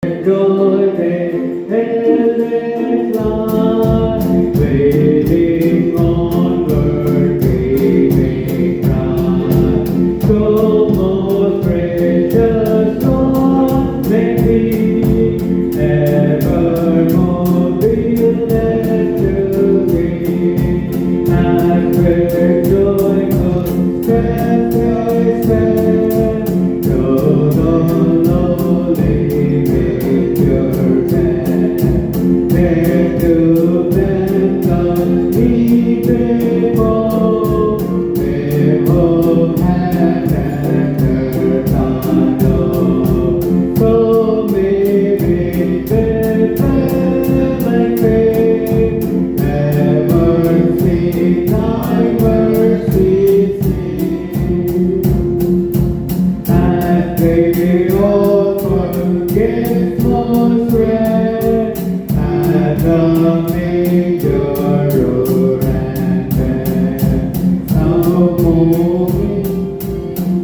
Joy they endless life, waiting onward, we may cry. So most precious Lord, may we evermore be led to thee. As with joyful steps they stand, though the lowly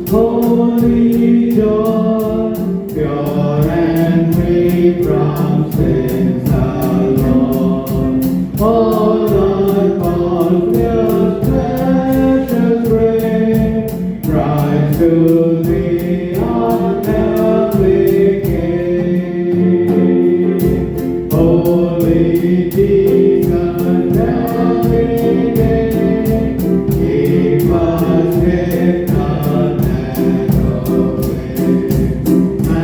holy joy, pure and free from sins alone. Oh Lord, Pontius, precious grace, rise to thee on heavenly King. Holy Jesus, every day, keep us with none and obey.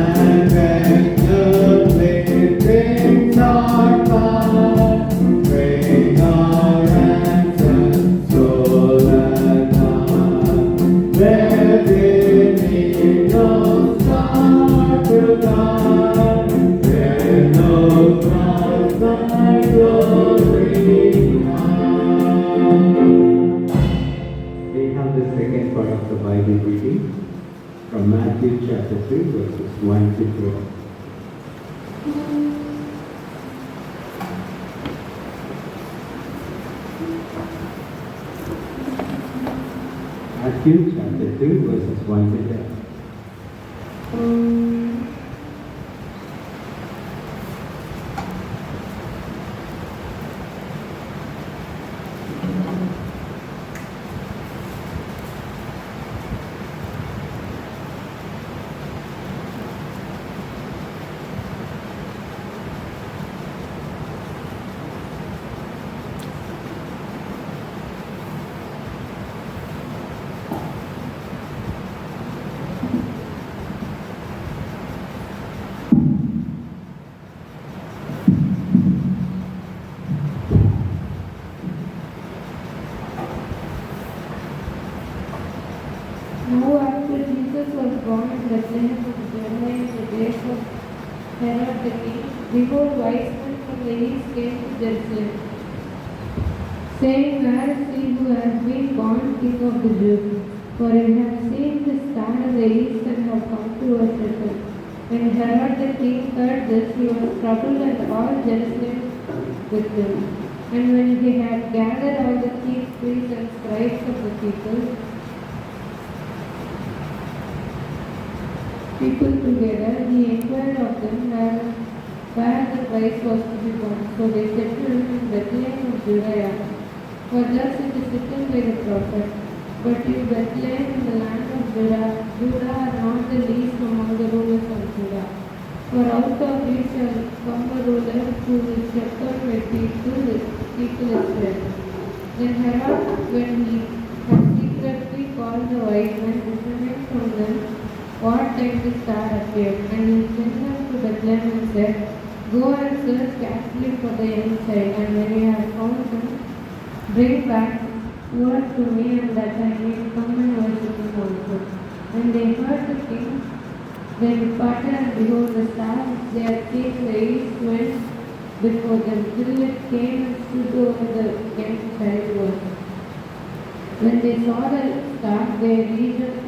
And when the living are past, bring our ransom soul and heart. Let it be no star to guide, where no Christ thy glory hide. We have the second part of the Bible reading from Matthew chapter 3 verses 1 to 12. Matthew chapter 3 verses 1 to 12. Now after Jesus was born in Bethlehem of Judea in the days of Herod the king, behold, wise men from the east came to Jerusalem, saying, Where is he who has been born King of the Jews? For we have seen the star in the east and have come to worship him. When Herod the king heard this, he was troubled and all Jerusalem with him. And when he had gathered all the chief priests and scribes of the people together, he inquired of them where the Christ was to be born. So they said to him, in Bethlehem of Judea, for thus it is written by the prophet, But you, Bethlehem, in the land of Judah are not the least among the rulers of Judah. For out of you shall come a ruler who will shepherd my people Israel. Then Herod, when he had secretly called the wise men, determined from them what time the star appeared, and he sent them to Bethlehem and said, Go and search carefully for the young child, and when you have found him, bring back word to me, and that I may come and worship him also. When they heard the king, they departed, and behold, the star which they had seen in the east went before them, till it came and stood over the young child was. When they saw the star, they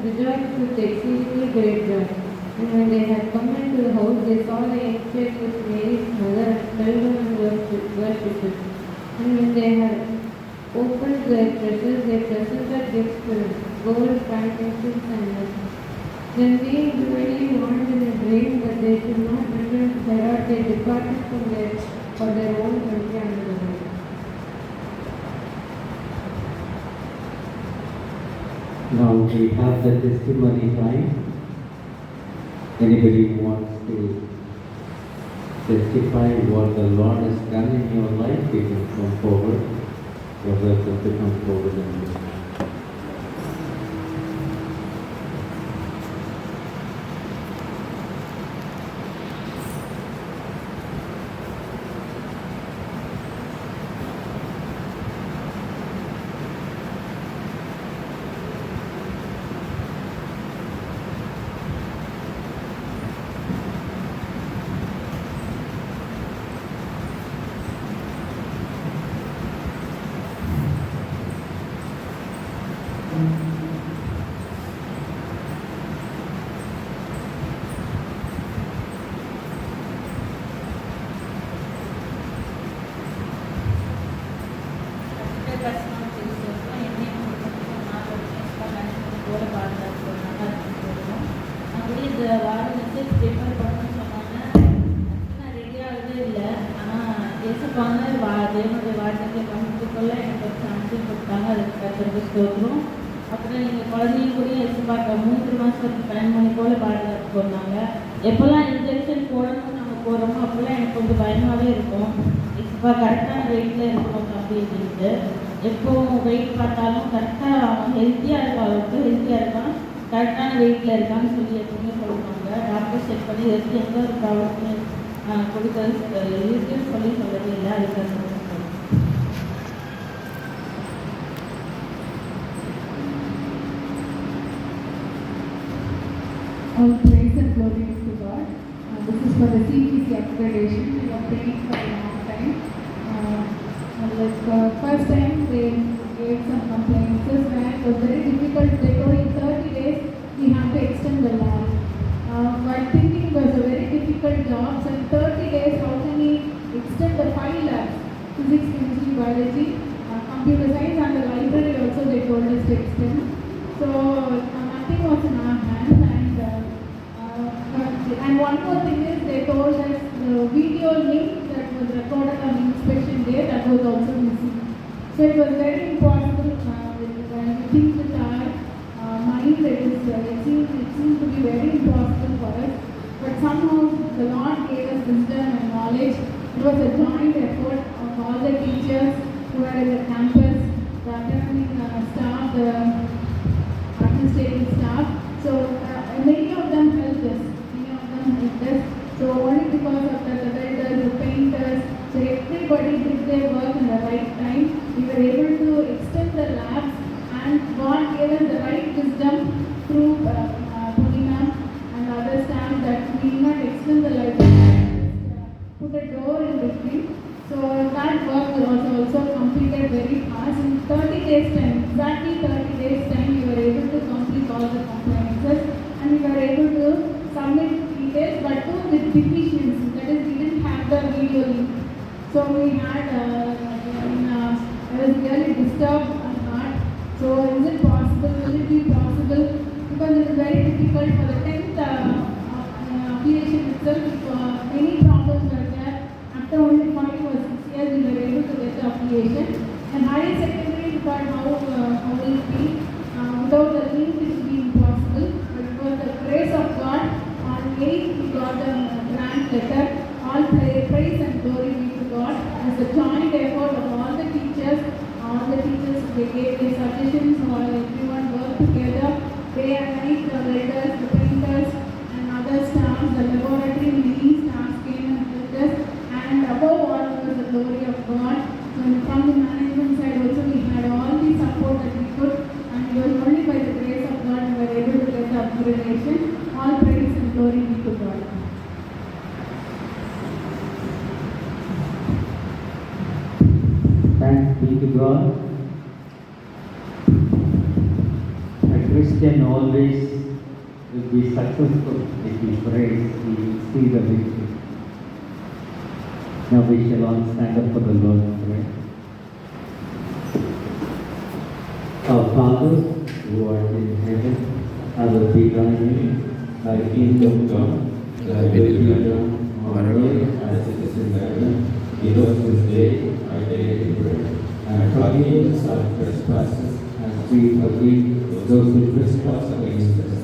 rejoiced with exceedingly great joy. And when they had come into the house, they saw the young child with Mary's mother, and fell down and worshipped him. And when they had opened their treasures, they presented gifts to him, gold, frankincense, and myrrh. Then being really warned in a dream that they should not return to Herod, they departed from there for their own country under the world. Now we have the testimony time. Anybody wants to testify what the Lord has done in your life, you can come forward. You're welcome to come forward and do. அப்புறம் எங்கள் குழந்தையும் கூட எதிர்பார்க்க 3 மாதத்துக்கு பயன்மணி போல் பாதுகாத்து போனாங்க. எப்போல்லாம் injection போடணும்னு நம்ம போகிறோமோ அப்போல்லாம் எனக்கு கொஞ்சம் பயமாகவே இருக்கும். இப்போ கரெக்டான வெயிட்டில் இருக்கணும் தம்பி அப்படின்ட்டு. எப்போ வெயிட் பார்த்தாலும் கரெக்டாக அவன் ஹெல்த்தியாக இருக்கான், ரொம்ப ஹெல்த்தியாக இருக்கான், கரெக்டான வெயிட்டில் இருக்கான்னு சொல்லி எப்பவுமே சொல்லுவாங்க. டாக்டர் செக் பண்ணி ஹெல்த்தி எந்த ஒரு ப்ராப்ளமே கொடுக்கறது இருக்குன்னு சொல்லவே இல்லை. அதுக்காக All praise and glory to God. This is for the CPC accreditation. We are praying for a long time. First time they gave some complaints where it was very difficult. They told in 30 days we have to extend the law. While thinking it was a very difficult job, so in 30 days how can we extend the 5 labs? Physics, chemistry, biology, computer science and the library also they told us to extend. So nothing was in our hands. And one more thing is they told us the video link that was recorded on inspection day, that was also missing. So it was very impossible when we think with our mind it seemed to be very impossible for us. But somehow the Lord gave us wisdom and knowledge. It was a joint effort of all the teachers who were in the campus, the attending staff, the administrative staff. So many of them helped us. So only because of the welders, the painters, so everybody did their work in the right time. We were able to extend the labs and God gave us the right wisdom through Purina and other staff that we did not extend the library, put a door in between. So that work was also completed very fast. In 30 days time, exactly 30 days time, we were able to complete all the compliances and we were able to submit details, but too with deficiency. That is, we didn't have the video link. So we had, I was really disturbed and hurt. So is it possible? Will it be possible? Because it is very difficult for the 10th affiliation itself. Many problems were there. After only 5 or 6 years, we were able to get the affiliation. And higher secondary, we thought how will it be? Without the link, it will be impossible. But it was the grace of God. On 8th, we got the grant letter. All praise and glory be to God. It's a joint effort of all the teachers. They gave their suggestions. Everyone worked together. Day and night, the welders, the painters, and other staffs, the laboratory, many staffs came and helped us. And above all, it was the glory of God. So from the management side also, we had all the support that we could. And it was only by the grace of God we were able to get the accreditation. All praise and glory be to God. Thanks be to God. A Christian always will be successful if he prays, he will see the victory. Now we shall all stand up for the Lord's Prayer. Our Father, who art in heaven, Hallowed be thy name, thy kingdom come, thy will be done on earth as it is in heaven. Give us this day our daily bread, and forgive us our trespasses, as we forgive those who trespass against us.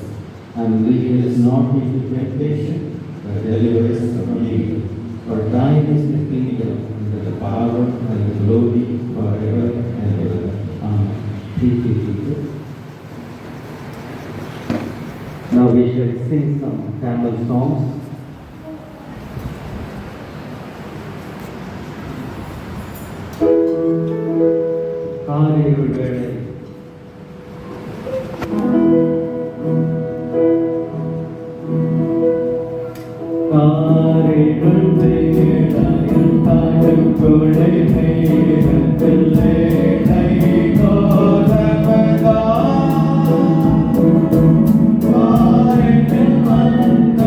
And lead us not into temptation, but deliver us from evil. For thine is the kingdom, and the power, and the glory, forever and ever. Amen. Thank you, Jesus. Now we shall sing some Tamil songs. காரிருள் வேளை. காரிருள் வேளையில் காட்டுக்குள்ளே நேரத்தில் ஏழை கோலமதா. காரினில் வந்த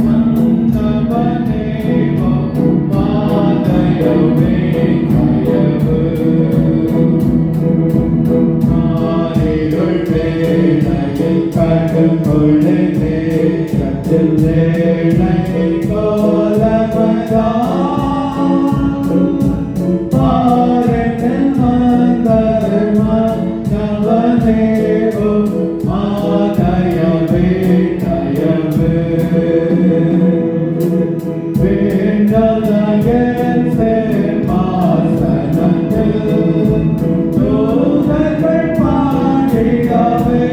மன்னவனேவோ மாதயவே கயவு. காரிருள் வேளையில் காட்டுக்குள்ளே நேரத்தில் ஏழை கோலமதா. காரினில் வந்த மன்னவனேவோ மாதயவே கயவு. வேண்டலகன் சேமாசனத்தில் தூதர்கள் பாடிடவே.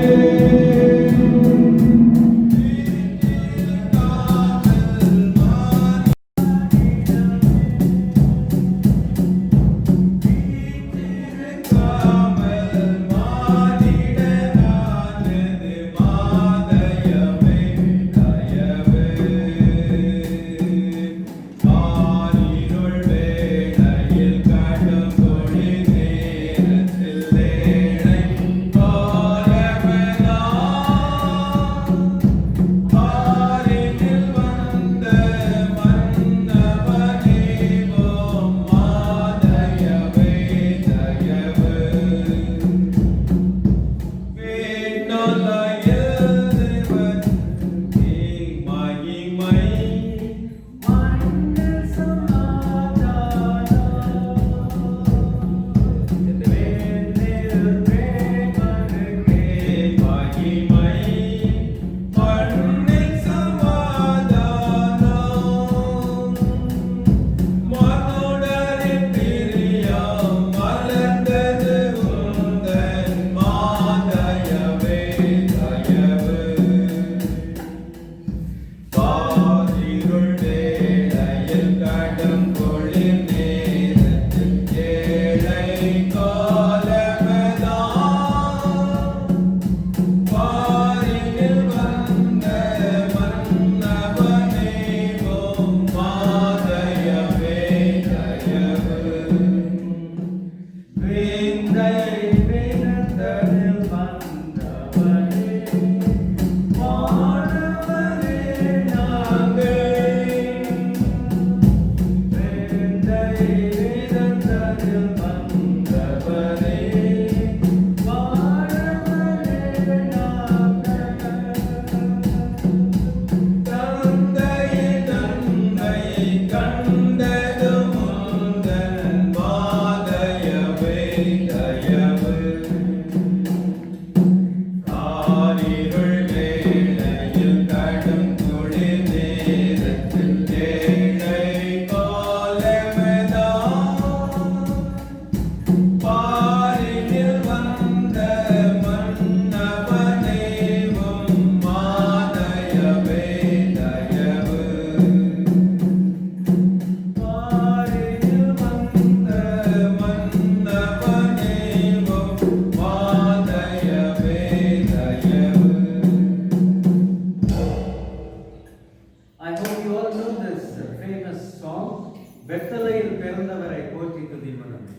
வெத்தலையில் பிறந்தவரை போற்றி துதி மனமே.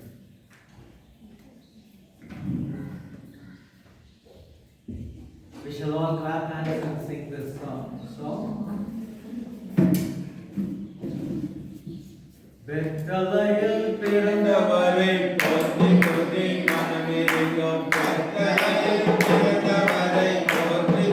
We shall all clap hands and sing this song. வெத்தலையில் பிறந்தவரை போற்றி துதி மனமே. வெத்தலையில் பிறந்தவரை போற்றி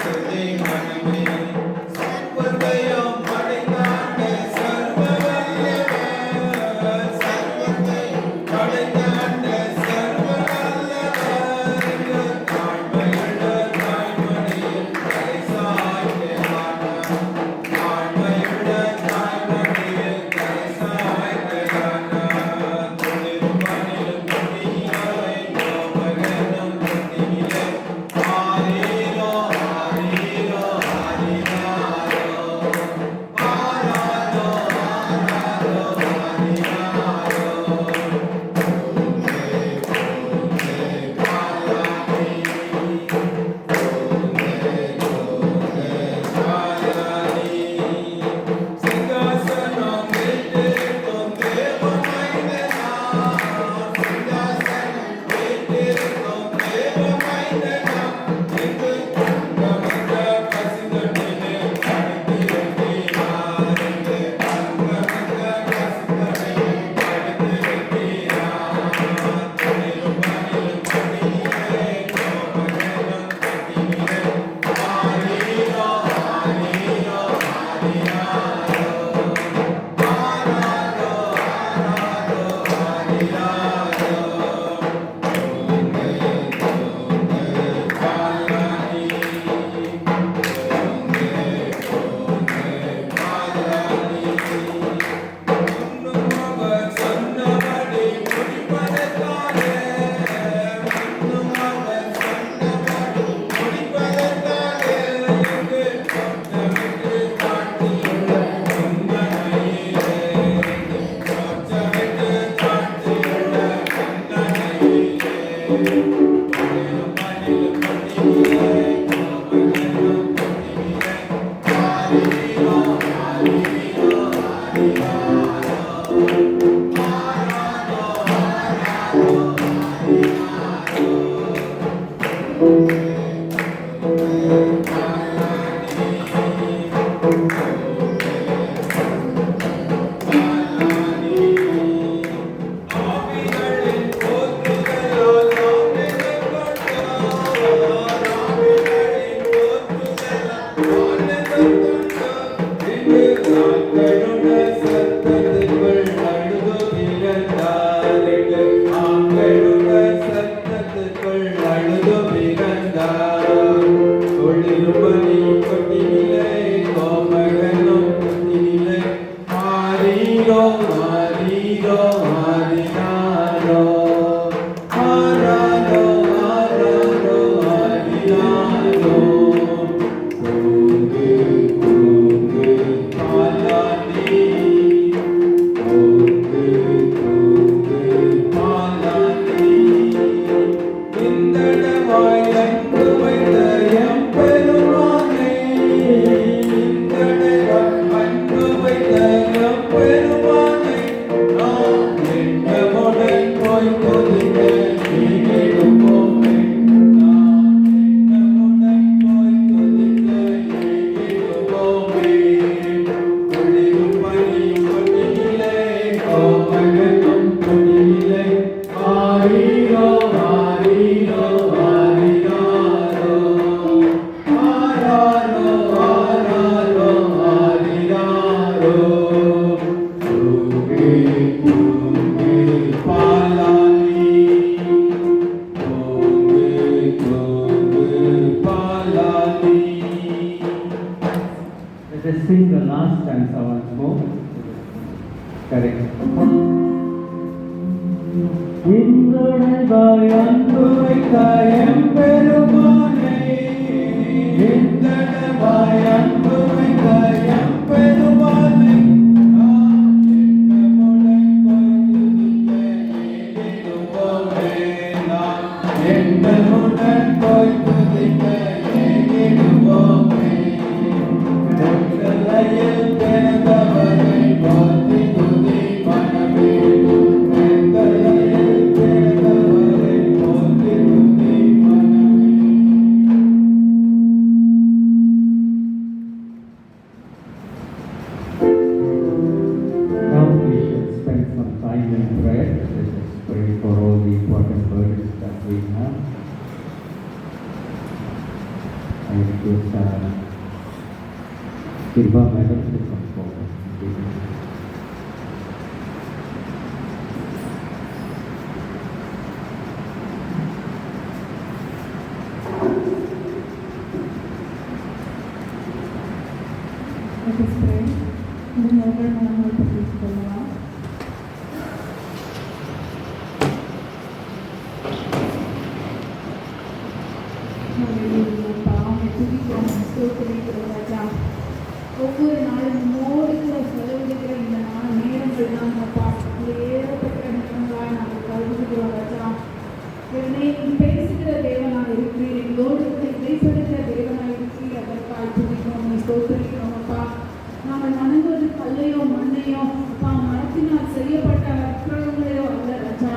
Let us sing the last stanza once more. Correct. இந்தடைவாய் அன்பு வைத்த எம்பெருமானே, இந்தடைவாய் அன்பு வைத்த எம்பெருமானே, நாம் எண்ணமுடன் போய் துதிக்க ஏகிடுவோமே. வெண்கலையில் பிறந்தவரை போற்றி துதி மனமே, வெண்கலையில் பிறந்தவரை போற்றி துதி மனமே. Now we should spend some time in prayer. Let us pray for all the important burdens that we have. I request Kirpa Madam to come forward. Let us pray. இந்த நேரத்தில் நம்ம பற்றி சொல்லலாம். ஒவ்வொரு நாளும் நம்மோடு கூட செலவழிக்கிற இந்த நேரங்கள் தான் அப்பா ஏற்பட்ட நேரங்களாக நாங்கள் கருதுகிறோம் ராஜா. என்னை பேசுகிற தேவனாக இருக்கிறேன், எங்களோடு கூட இடைப்படுகிற தேவனாக இருக்கிறேன். அதற்காக துதிக்கிறோம், ஸ்தோத்திரிக்கிறோம் அப்பா. நாங்கள் வணங்குவது கல்லையோ மண்ணையோ அப்பா, மரத்தினால் செய்யப்பட்ட விக்கிரகங்களையோ அல்ல ராஜா.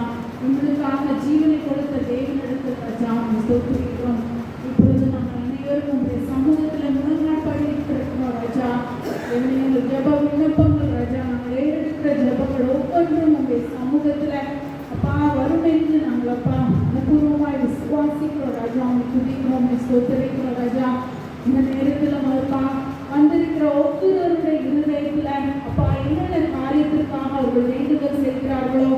எங்களுக்காக ஜீவனை கொடுத்த தேவனிடத்தில் ராஜா ஸ்தோத்திரிக்கிறோம். இப்பொழுது நாங்கள் அனைவரும் உங்களுடைய சமூகத்தில் முழங்காற்படிக்கிறோம் ராஜா. என்னுடைய ஜப விண்ணப்பங்கள் ராஜா, நாங்கள் ஏறெடுக்கிற ஜபங்கள் ஒவ்வொன்றும் உங்களுடைய சமூகத்தில் அப்பா வரும் என்று நாங்கள் அப்பா அனுபூர்வமாய் விசுவாசிக்கிறோம் ராஜா. அவங்க துதிக்கிறோம், ஸ்தோத்திரிக்கிறோம் ராஜா. இந்த நேரத்தில் அப்பா வந்திருக்கிற ஒவ்வொருவருடைய இருதயத்தில் அப்பா என்னென்ன காரியத்திற்காக அவர்கள் வேண்டுதல் செய்கிறார்களோ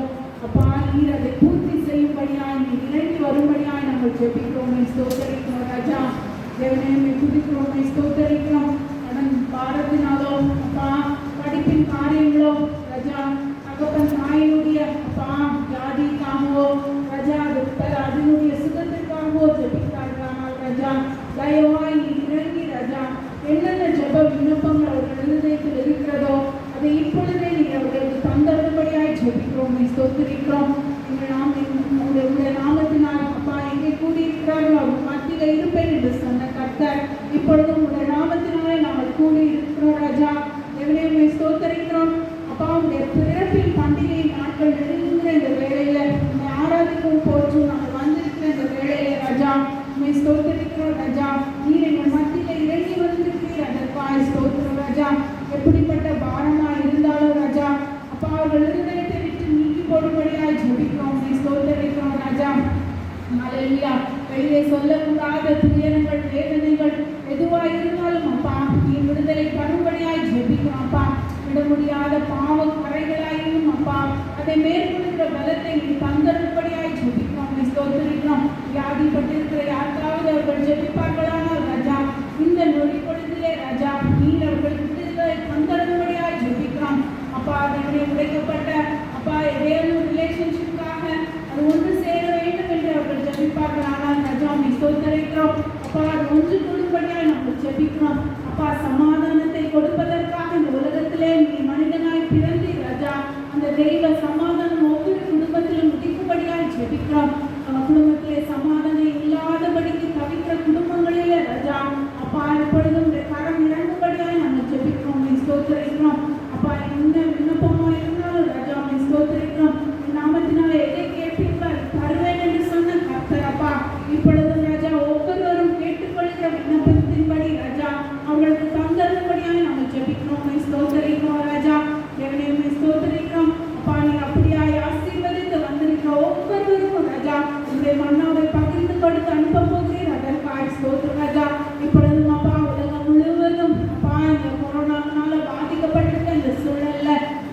அப்பா நீர் அதை பூர்த்தி செய்யும்படியாய் நீ இறங்கி வரும்படியாய் நாங்கள் ஜெபிக்கிறோம், ஸ்தோத்திரிக்கிறோம் ராஜா. தேவனே துதிக்கிறோம், ஸ்தோத்திரிக்கிறோம். கடன் பாரத்தினாலோ அப்பா படிப்பின் காரியங்களோ ராஜா, தகப்பன் தாயினுடைய அப்பா ஜாதிக்காகவோ ராஜா, அதனுடைய சுகத்திற்காகவோ ஜெபிக்கிறார்கள் ராஜா. தயவாய் நீ இறங்கி ராஜா என்னென்ன ஜெப விண்ணப்பங்கள் அவர்கள் இருதயத்தில் இருக்கிறதோ அதை இப்பொழுதே நீங்க அவர்களுக்கு தந்தரும்படியாய் ஜெபிக்கிறோம், ஸ்தோத்திரிக்கிறோம். உங்களுடைய நாமத்தினால் அப்பா எங்கே கூடியிருக்கிறார்களோ அவர் மத்தியில் இருப்பேன் என்று சொன்ன கர்த்தர் இப்பொழுது உங்களுடைய நாமத்தினாலே நாங்கள் கூடி இருக்கிறோம் ராஜா. எவனையுமே ஸ்தோத்திரிக்கிறோம் அப்பா. உங்களுடைய பிறப்பின் பண்டிகை நாட்கள் நெருங்குகிற இந்த வேளையில உங்களை ஆராதிக்கும் போற்றும் நாங்கள் வந்திருக்கிற இந்த வேளையில ராஜா உண்மை ஸ்தோத்திரிக்கிறோம் ராஜா. நீர் எங்கள் மத்தியில் இறங்கி வந்திருக்கிறீர், அதற்காக ஸ்தோத்திரம் ராஜா. எப்படிப்பட்ட பாரமா இருந்தாலும் ராஜா அப்பா அவர்கள் இருதயத்தை விட்டு நீக்கி போடும்படியாய் ஜெபிக்கிறோம், ஸ்தோத்திரிக்கிறோம் ராஜா. ஹல்லேலூயா. வெளியே சொல்லக்கூடாத துயரங்கள் வேதனைகள் எதுவாக இருந்தாலும் அப்பா நீ விடுதலை பண்ணும்படியாய் ஜெபிக்கிறோம் அப்பா. விட முடியாத பாவ கரைகளாயும் அப்பா அதை மேற்கொள்கிற பலத்தை நீ தந்தரும்படியாய் ஜெபிக்கிறோம், ஸ்தோத்திரிக்கிறோம். வியாதிப்பட்டிருக்கிற யாருக்காவது அவர்கள் ஜெபிப்பார்களானால் ராஜா இந்த நொடி பொழுதிலே ராஜா நீர் அவர்களுக்கு விடுதலை தந்தரும்படியாய் ஜெபிக்கிறோம் அப்பா. அதை ஆண்டவரே உடைக்கப்பட்ட அப்பா ஏதேனும் ரிலேஷன்ஷிப்காக அது ஒன்று சேர வேண்டும் என்று அவர்கள் ஜெபிப்பார்கள். ஆனால் ராஜா உம்மை ஸ்தோத்திரிக்கிறோம் அப்பா, அது ஒன்று கூடும்படியாய் நாங்கள் ஜெபிக்கிறோம் அப்பா. சமாதானத்தை கொடுப்பதற்காக இந்த உலகத்திலே நீ மனிதனாய் பிறந்தீர் ராஜா. அந்த தெய்வ சமாதானம் ஒவ்வொரு குடும்பத்திலும் உதிக்கும்படியாய் ஜெபிக்கிறோம். குடும்பத்திலே சமாதானம் இல்லாதபடிக்கு தவிக்கிற குடும்பங்களிலே ராஜா அப்பா எப்பொழுதும் கரம் இறங்கும்படியாய் நாங்கள் ஜெபிக்கிறோம். உம்மை ஸ்தோத்திரிக்கிறோம் அப்பா. என்ன விண்ணப்பமா இருந்தாலும் ராஜா உம்மை ஸ்தோத்திரிக்கிறோம். நாமத்தினால எதை கேட்பீர்கள் தருவேன் என்று சொன்ன கர்த்தர் அப்பா, இப்பொழுதும் ராஜா ஒவ்வொருவரும் கேட்டுக்கொள்கிற விண்ணப்பத்தின்படி ராஜா அவர்களுக்கு தந்தரும்படியாய் நாங்கள் ஜெபிக்கிறோம். உம்மை ஸ்தோத்திரிக்கிறோம் ராஜா. தேவனே உம்மை ஸ்தோத்திரிக்கிறோம் அப்பா. நீ அப்படியாய் ஆசீர்வதித்து வந்திருக்கிற ஒவ்வொருவருக்கும் ராஜா உங்களுடைய மன்னாவை பகிர்ந்து கொடுத்து அனுப்ப போகிறீர். அதற்காக ஸ்தோத்திரம் ராஜா. இப்பொழுதும் அப்பா உலகம் முழுவதும் அப்பா இந்த கொரோனாவினால பாதிக்கப்பட்டிருக்க இந்த சூழல்ல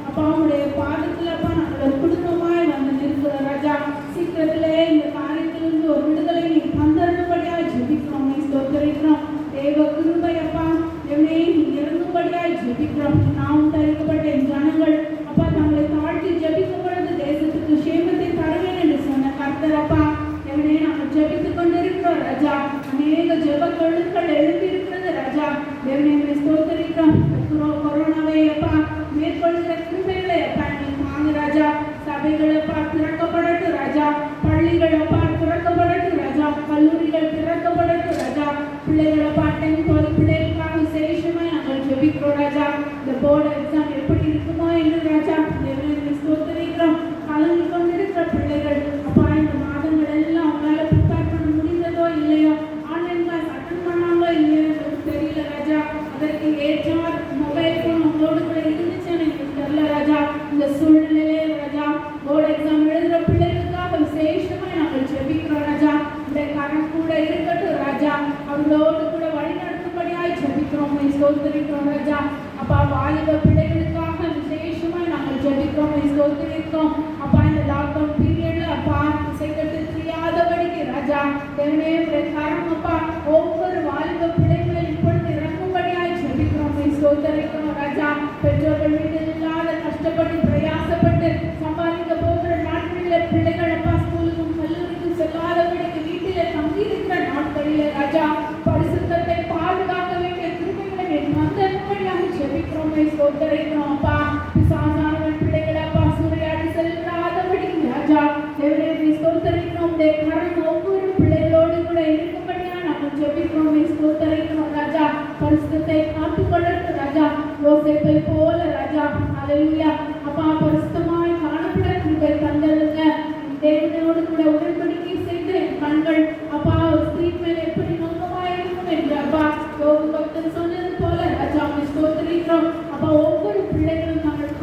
அப்பா உங்களுடைய பாதத்தில் அப்பா நாங்கள் ஒரு குடும்பமாய் வந்து நிற்கிறோம் ராஜா. சீக்கிரத்திலே இந்த காரியத்திலிருந்து ஒரு விடுதலை நீ தந்தரும்படியாய் ஜெபிக்கிறோம். உம்மை ஸ்தோத்திரிக்கிறோம். தேவ கிருபை அப்பா தேவனே நீ இறங்கும்படியாய் ஜெபிக்கிறோம். நாம் தரிக்கப்பட்ட என் ஜனங்கள் அப்பா தங்களை தாழ்த்தி ஜெபிக்கும் பொழுது தேசத்துக்கு சேமத்தை தருவேன் என்று சொன்ன கர்த்தர் அப்பா தேவனே நாங்கள் ஜெபித்துக் கொண்டிருக்கிறோம் ராஜா. அநேக ஜெப கொழுக்கள் எழுப்பி இருக்கிறது ராஜா. தேவனே உம்மை ஸ்தோத்திரிக்கிறோம். கொரோனாவை அப்பா மேற்கொள்கிற கிருபைகளை அப்பா நீ வாங்க ராஜா. சபைகள் அப்பா திறக்கப்படட்டும் ராஜா. பள்ளிகள் அப்பா திறக்கப்படட்டும் ராஜா. கல்லூரிகள் திறக்கப்படட்டும் ராஜா. பிள்ளைகள் அப்பா 10th பிள்ளைகளுக்காக விசேஷமாய் நாங்கள் ஜெபிக்கிறோம் ராஜா. இந்த போர்டு எக்ஸாம் எப்படி இருக்குமோ என்று ராஜா தேவனே உம்மை ஸ்தோத்திரிக்கிறோம். கலந்து கொண்டிருக்கிற பிள்ளைகள் அப்பா இந்த மாதங்கள் எல்லாம் அவங்களால ப்ரிப்பேர் பண்ண முடிந்ததோ இல்லையோ, ஆன்லைன் கிளாஸ் அட்டன் பண்ணாங்களோ இல்லையோ எனக்கு தெரியல ராஜா. அதற்கு ஏற்றார் மொபைல் ஃபோன் அவங்களோடு கூட இருந்துச்சுன்னு எனக்கு தெரியல ராஜா. இந்த சூழ்நிலையிலே ராஜா போர்டு எக்ஸாம் எழுதுகிற பிள்ளைகளுக்காக விசேஷமாக நாங்கள் ஜெபிக்கிறோம் ராஜா. இந்த கரம் கூட இருக்கட்டும் ராஜா. அவங்களோடு கூட வழி நடத்தும்படியாய் ஜெபிக்கிறோம். உம்மை ஸ்தோத்திரிக்கிறோம் ராஜா. அப்பா வாலிப பிள்ளைகளுக்காக விசேஷமாக நாங்கள் ஜெபிக்கிறோம். உம்மை ஸ்தோத்திரிக்கிறோம் அப்பா. இந்த லாக்டவுன் பீரியட்ல அப்பா இசைக்கட்டு தெரியாதபடிக்கு ராஜா தேவனே உம்முடைய கரம் அப்பா ஒவ்வொரு வாலிப பிள்ளைகள் இப்பொழுது இறங்கும்படியாய் ஜெபிக்கிறோம். உம்மை ஸ்தோத்திரிக்கிறோம் ராஜா. பெற்றோர்கள் வீட்டில் இல்லாத கஷ்டப்பட்டு பிரயாசப்பட்டு சம்பாதிக்க போகிற நாட்களில் பிள்ளைகள் அப்பா ஸ்கூலுக்கும் கல்லூரிக்கும் செல்லாதபடிக்கு வீட்டிலே தங்கியிருக்கிற நாட்களிலே ராஜா பரிசுத்தத்தை பாதுகாக்க வேண்டிய கிருபைகளை வந்தபடியாக ஜெபிக்கிறோம். உம்மை ஸ்தோத்திரிக்கிறோம் அப்பா. பிசாசானவன் பிள்ளைகள் அப்பா சூறையாடி செல்லாதபடிக்கு ராஜா தேவனே உம்மை ஸ்தோத்திரிக்கிறோம். உம்முடைய கரம் ஒவ்வொரு பிள்ளைகளோடு கூட இருக்கும்படியாக நாங்கள் ஜெபிக்கிறோம். உம்மை ஸ்தோத்திரிக்கிறோம் ராஜா. பரிசுத்தத்தை காத்துக்கொள்ளட்டும் ராஜா. யோசேப்பை போல ராஜா ஹல்லேலூயா அப்பா பரிசுத்தமாய் காணப்பட கிருபை தந்தருங்க. தேவனோடு கூட உடன்படிக்கை செய்து கண்கள் அப்பா ஸ்கிரீன் மேல் எப்படி நோக்கமாய் இருக்கும் என்று அப்பா யோபு பக்தன் சொன்னது போல ராஜா உம்மை ஸ்தோத்திரிக்கிறோம் அப்பா. ஒவ்வொரு பிள்ளைகளும் தங்கள்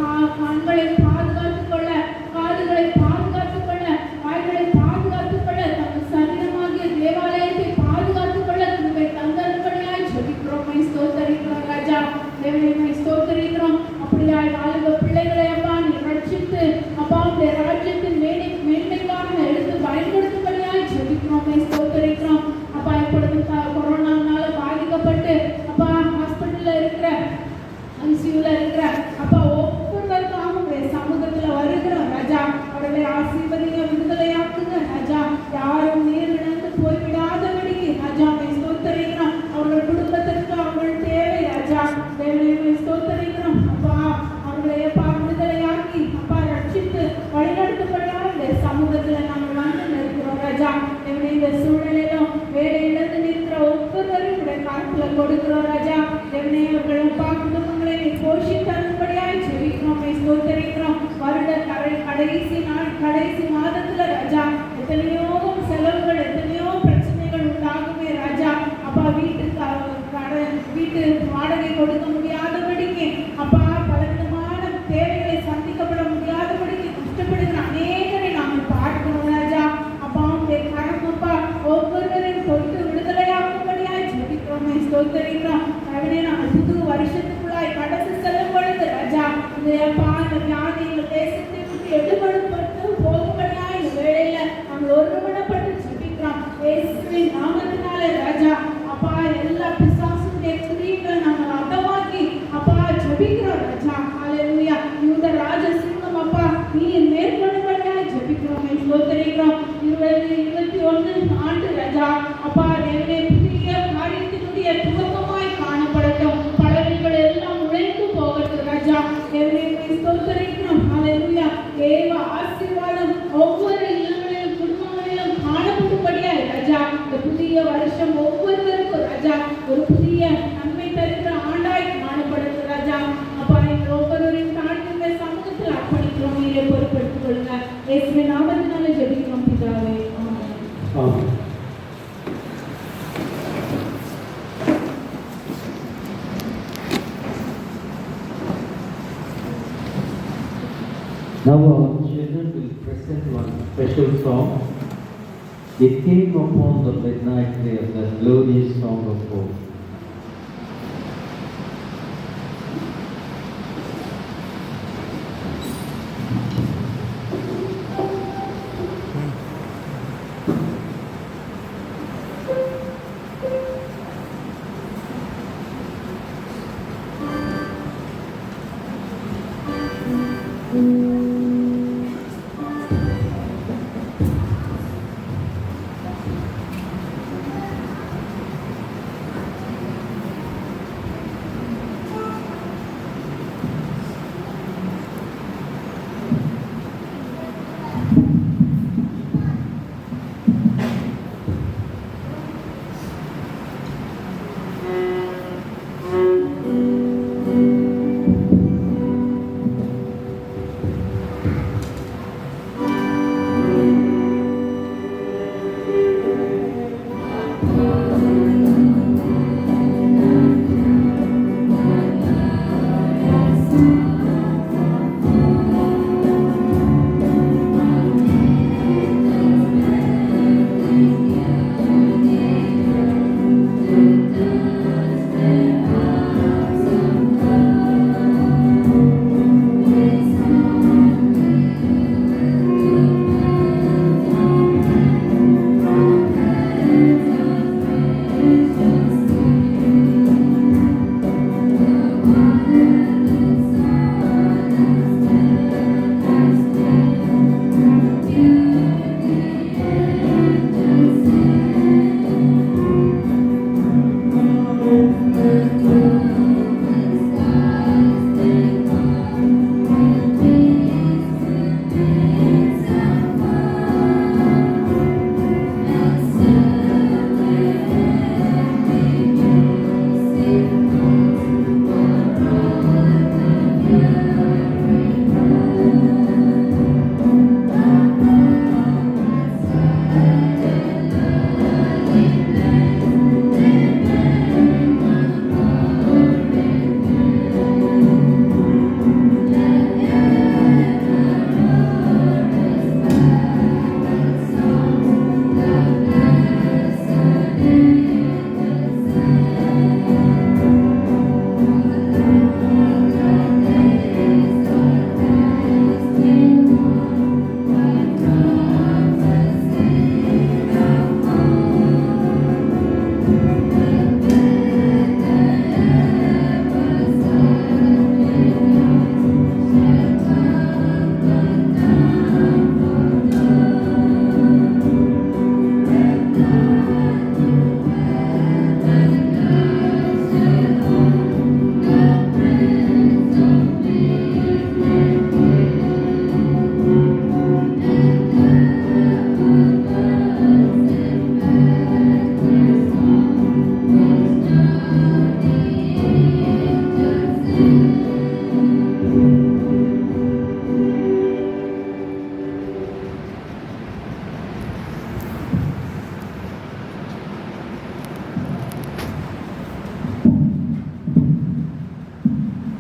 கண்களை பாதுகாத்துக் கொள்ள, காதுகளை பாதுகாத்துக் கொள்ள, வாய்களை பாதுகாத்துக் கொள்ள, தங்கள் சரீரமாகிய தேவாலயத்தை பாதுகாத்துக் கொள்ள கிருபை தந்தரும்படியாய் ஜெபிக்கிறோம். உம்மை ஸ்தோத்திரிக்கிறோம் ராஜா. தேவனே உம்மை ஸ்தோத்திரிக்கிறோம். அப்படியாய் வாலிப பிள்ளைகளை அப்பா நீ ரட்சித்து அப்பா உம்முடைய ராஜ்யத்தின் மேன்மைக்காக எடுத்து பயன்படுத்தும்படியாய் ஜெபிக்கிறோம். உம்மை ஸ்தோத்திரிக்கிறோம் அப்பா. இப்பொழுது கொரோனாவினால பாதிக்கப்பட்டு அப்பா ஹாஸ்பிட்டல்ல இருக்கிற ஐசியூல இருக்கிற அப்பா ஒவ்வொருவருக்காக உங்களுடைய சமூகத்துல வருகிறோம் ராஜா. அவர்களை ஆசீர்வதிங்க, விடுதலையாக்குங்க ராஜா. யாரும் நீர் இழந்து போய்விடாதபடிக்கு ராஜா உம்மை ஸ்தோத்திரிக்கிறோம். அவர்கள் குடும்பத்திற்கு அவர்கள் தேவை ராஜா. தேவனே உம்மை ஸ்தோத்திரிக்கிறோம் அப்பா. அவர்களை அப்பா விடுதலையாக்கி அப்பா ரட்சித்து வழிநடத்தப்படாத சமூகத்துல நாங்கள் வந்து நிற்கிறோம் ராஜா. தேவனே இந்த சூழ்நிலையிலும் வேலை இழந்து நிற்கிற ஒவ்வொருவரும் உடைய கருத்துல கொடுக்கிறோம் ராஜா. தேவனே அவர்கள் அப்பா குடும்பங்களை நீ போஷித்தரும்படியாய் ஜெபிக்கிறோம். உம்மை ஸ்தோத்திரிக்கிறோம். வருட கடைசி நாள் கடைசி மாதத்துல ராஜா எத்தனையோ செலவுகள் எத்தனையோ பிரச்சனைகள் உண்டாகுமே ராஜா. அப்பா வீட்டு வாடகை கொடுக்க முடியாதபடிக்கு அப்பா பலவிதமான தேவைகளை சந்திக்கப்பட முடியாதபடிக்கு கஷ்டப்படுகிற அநேகரை நாங்கள் பார்க்கிறோம் ராஜா. அப்பா உம்முடைய கரம் அப்பா ஒவ்வொருவரையும் தொட்டு விடுதலையாக்கும்படியாய் ஜெபிக்கிறோம். உம்மை ஸ்தோத்திரிக்கிறோம். தேவனே நாங்கள் புது வருஷத்துக்குள்ளாய் கடந்து செல்லும் பொழுது ராஜா இந்த அப்பா இந்த வியாதி எங்கள் தேசத்தை விட்டு எடுபடுப்பட்டு போகும்படியாய் இந்த வேளையில நாங்கள் ஒருமனப்பட்டு ஜெபிக்கிறோம். இயேசுவின் நாமத்தினாலே ராஜா அப்பா எல்லா பிசாசுடைய கிரியைகளை நாங்கள் அதமாக்கி அப்பா ஜெபிக்கிறோம் ராஜா. ஹல்லேலூயா. யூத ராஜ நீ மேற்கொள்ளும்படியாக ஜெபிக்கிறோம், ஸ்தோத்திரிக்கிறோம். 2021 ஆண்டு ராஜா அப்பா தேவனே புதிய காரியத்தினுடைய துவக்கமாய் காணப்படட்டும். பலவீனங்கள் எல்லாம் உழைந்து போகட்டும் ராஜா. தேவனே ஸ்தோத்திரிக்கிறோம். ஹல்லேலூயா. தேவ ஆசீர்வாதம் ஒவ்வொரு இல்லங்களிலும் குடும்பங்களிலும் காணப்படும்படியாக ராஜா இந்த புதிய வருஷம் ஒவ்வொருவருக்கும் ராஜா ஒரு புதிய நன்மை தருகிற ஆண்டாய் காணப்படுகிறது ராஜா. அப்பா எங்கள் ஒவ்வொருவரையும் தாழ்ந்த சமூகத்தில் அர்ப்பணிக்கிறோம். நீரை பொறுப்பெடுத்துக் கொள்ளுங்க. இயேசுவின் நாமத்தினாலே ஜெபிக்கிறோம் பிதாவே. ஆமென். Now our children will present one special song. It came upon the midnight prayer, the glorious song of hope.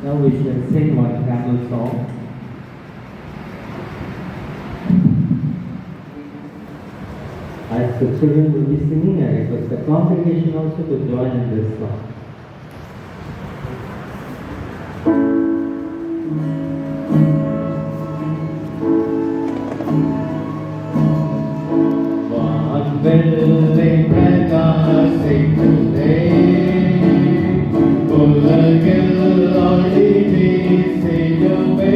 Now we shall sing one carol song. As the children will be singing, I request the congregation also to join in this song. உலகில் ஒளி வீசிடுமே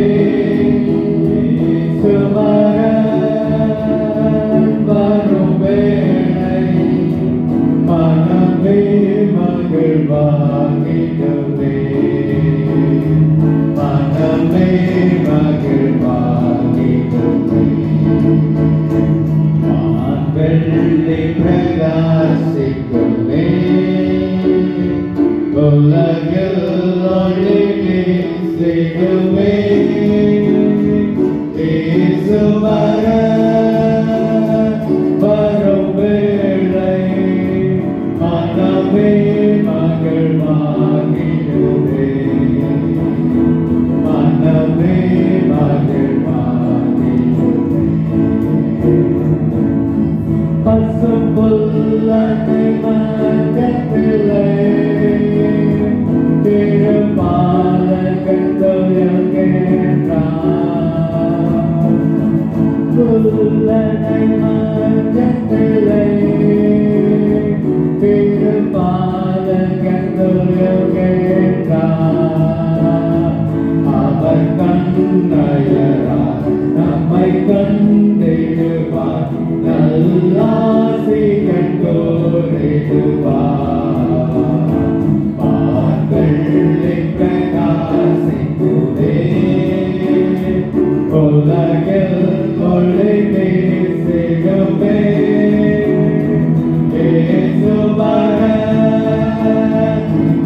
புல்லனை மஞ்சத்திலே அவர் கண்ணையரா நம்மை கண்டிடுவார் நல்லாசிகள் கோரிடுவார் பார்களில் பிரகாசிக்குதே உலகில் ஒளி வீசிடுமே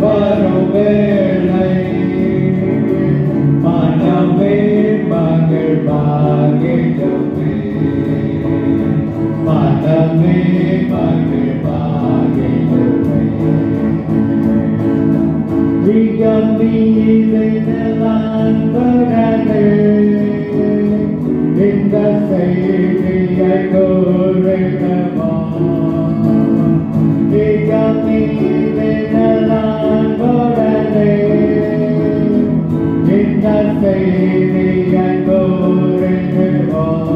வரும் வேளை மனமே மகிழ்வாகிடுமே மனமே மகிழ்வாகிடுமே விகம்பியிலே இந்த செய்தியை கோரிடுமா இந்த செய்தியை கோரிடுவோம்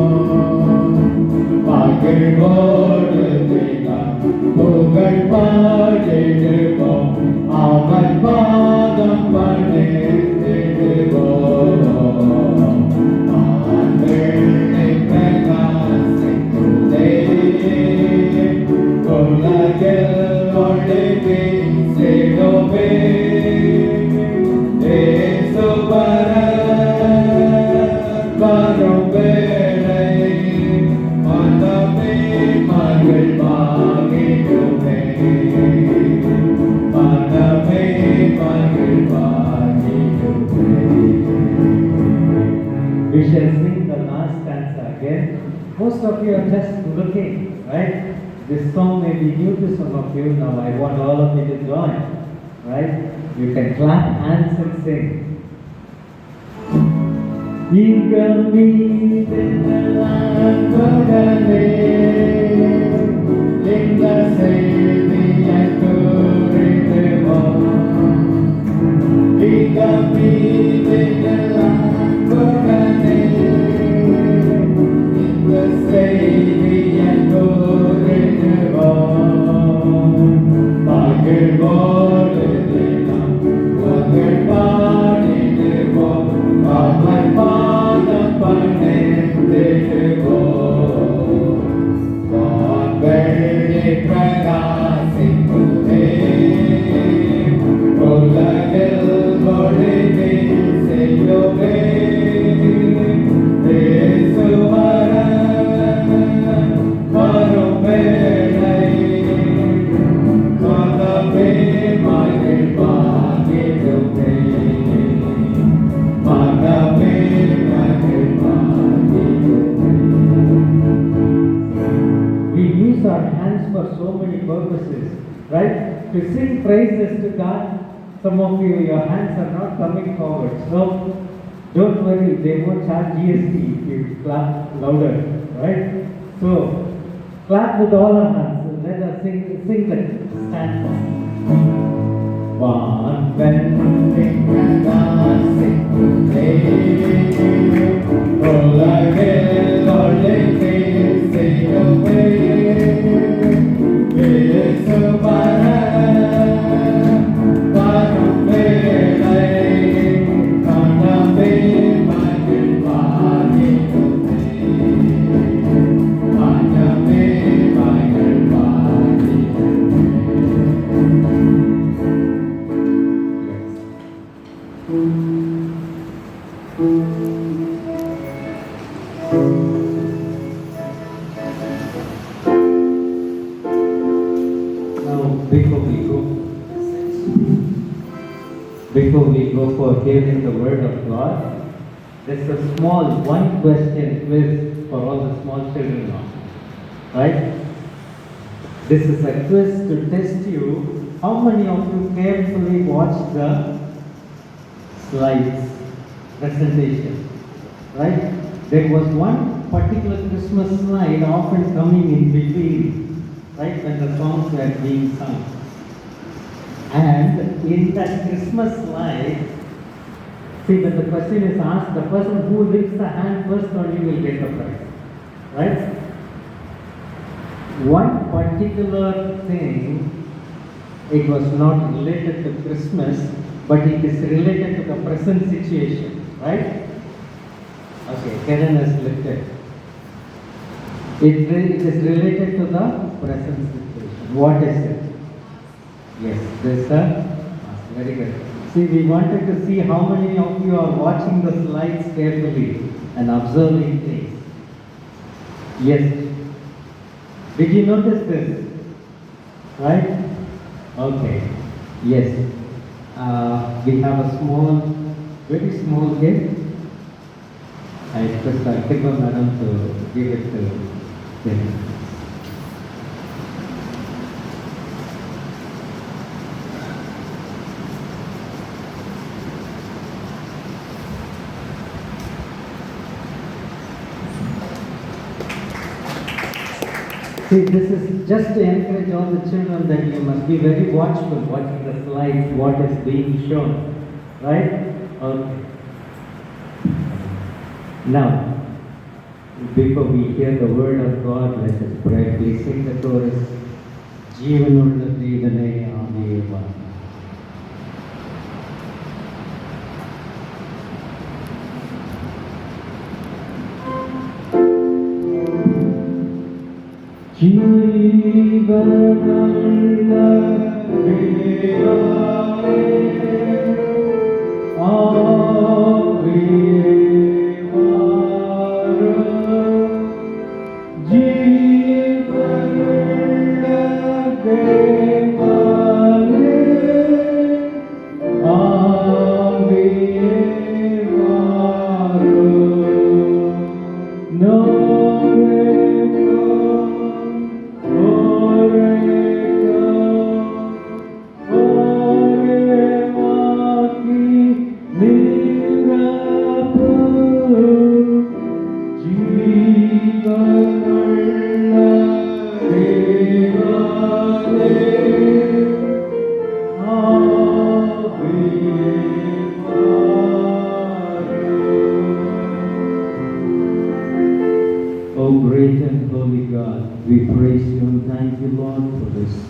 மகிழ்வோடு புகழ் பாடிடுவோம் அவன் பாதம் பணிந்திடுவோம் ஆண்களை பிரகாசிக்குதே உலகில் ஒளி வீசிடுமே இயேசு வரும் வேளை மனமே மகிழ்வாகிடுமே மனமே மகிழ்வாகிடுமே. We shall sing the last stanza again. Most of you are just looking, right? This song may be new to some of you. Now I want all of you to join, right? You can clap hands and sing. இங்கமீதென்னலான்படனே இந்த செய்தியை கூறிடுவோம் இங்கமீதென்னலான்படனே இந்த செய்தியை கூறிடுவோம் மகிழ்வோடு தினம் மகிழ் பாடிடுவோம் அவர் பாதம் பணிந்திடுவோம் வான்வெள்ளி பிரகாசிக்குதே உலகில் ஒளி வீசிடுமே இயேசு வரும் வேளை மனமே மகிழ்வாகிடுமே மனமே மகிழ்வாகிடுமே. We use our hands for so many purposes, right? To sing praises to God. Some of you, your hands are not coming forward. So don't worry, they won't charge GST if you clap louder, right? So clap with all our hands. Let us sing the stanza. வான்வெள்ளி பிரகாசிக்குதே உலகில் ஒளி வீசிடுமே இயேசு வரும் வேளை மனமே மகிழ்வாகிடுமே மனமே மகிழ்வாகிடுமே. Before we go for hearing the word of God, there's a small one question quiz for all the small children now, right? This is a quiz to test you. How many of you carefully watched the slides, presentation, right? There was one particular Christmas slide often coming in between, right, when the songs were being sung. And in that Christmas slide, see, when the question is asked, the person who lifts the hand first only will get the prize, right? One particular thing, it was not related to Christmas, but it is related to the present situation, right? Okay, Karen has lifted. It is related to the present situation. What is it? Yes, this very good. See, we wanted to see how many of you are watching the slides carefully and observing things. Yes. Did you notice this? Right? Okay. Yes. We have a small, very small gift. I request our Tigger madam to give it to them. See, this is just to encourage all the children that you must be very watchful watching the slides, what is being shown. Right? Okay. Now, before we hear the word of God, let us pray. Please sing the chorus. ജീവനുള്ള ദൈവമേ ആമേൻ. ജീവനുള്ള ദൈവമേ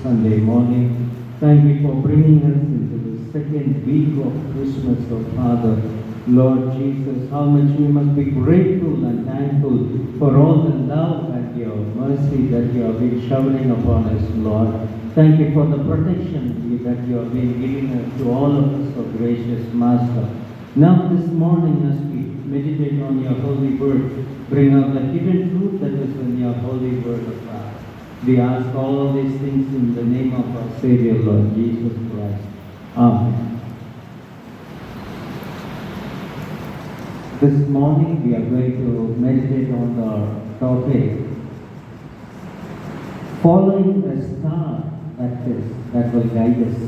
Sunday morning. Thank you for bringing us into the second week of Christmas, oh Father. Lord Jesus, how much we must be grateful and thankful for all the love and your mercy that you have been showering upon us, Lord. Thank you for the protection that you have been giving us to all of us, oh gracious Master. Now this morning as we meditate on your holy word, bring out the hidden truth that is in your holy word of God. We ask all these things in the name of our Savior, Lord Jesus Christ. Amen. This morning we are going to meditate on the topic, following the star that will guide us,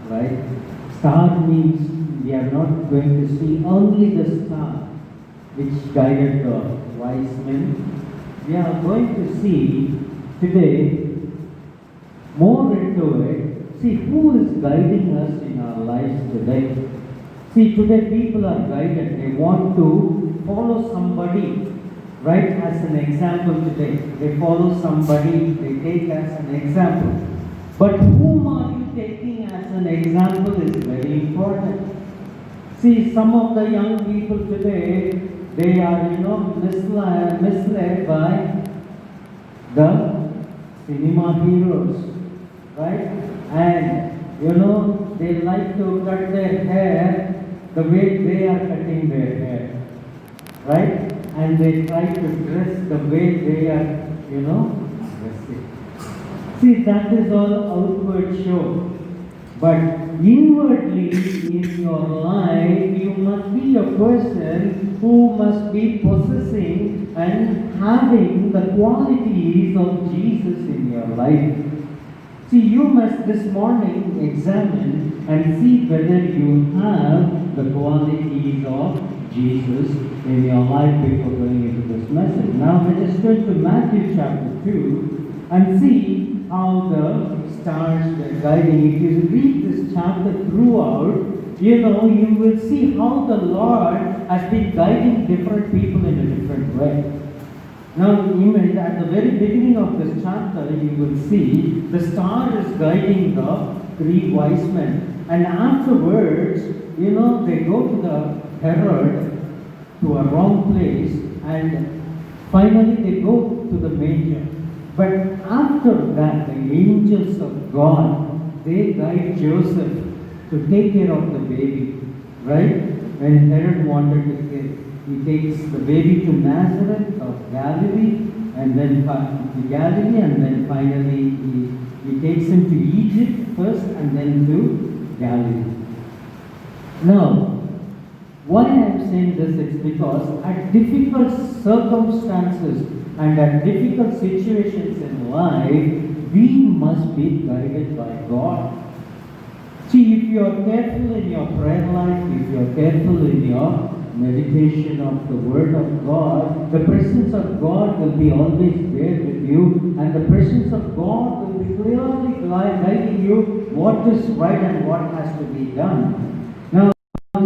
right? Star means we are not going to see only the star which guided the wise men. We are going to see today more into it. See who is guiding us in our lives today. See, today people are guided. They want to follow somebody, right, as an example today. They follow somebody, they take as an example. But whom are you taking as an example is very important. See, some of the young people today, they are, misled by the cinema heroes, right? And they like to cut their hair the way they are cutting their hair, right? And they try to dress the way they are, dressing. See, that is all outward show. But inwardly in your life, you must be a person who must be possessing and having the qualities of Jesus in your life. See, you must this morning examine and see whether you have the qualities of Jesus in your life before going into this message. Now let us turn to Matthew chapter 2 and see how the stars were guiding. If you read this chapter throughout, you will see how the Lord has been guiding different people in a different way. Now, even at the very beginning of this chapter, you will see the star is guiding the three wise men. And afterwards, they go to the Herod, to a wrong place, and finally they go to the manger. But after that, the angels of God, they guide Joseph to take care of the baby, right? When Herod wanted to kill, he takes the baby to Nazareth of Galilee, and then finally he takes him to Egypt first, and then to Galilee. Now, why I am saying this is because at difficult circumstances and at difficult situations in life, we must be guided by God. See, if you are careful in your prayer life, if you are careful in your meditation of the Word of God, the presence of God will be always there with you, and the presence of God will be clearly guiding you what is right and what has to be done. Now,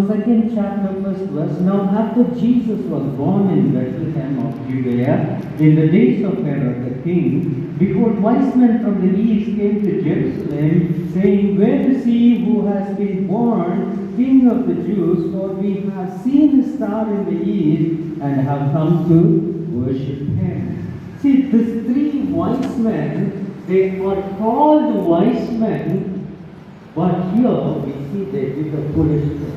second chapter, first verse. Now, after Jesus was born in Bethlehem of Judea, in the days of Herod the king, behold, wise men from the east came to Jerusalem, saying, where is he who has been born King of the Jews? For we have seen a star in the east and have come to worship him. See, these three wise men, they are called wise men, but here we see they did a foolish thing.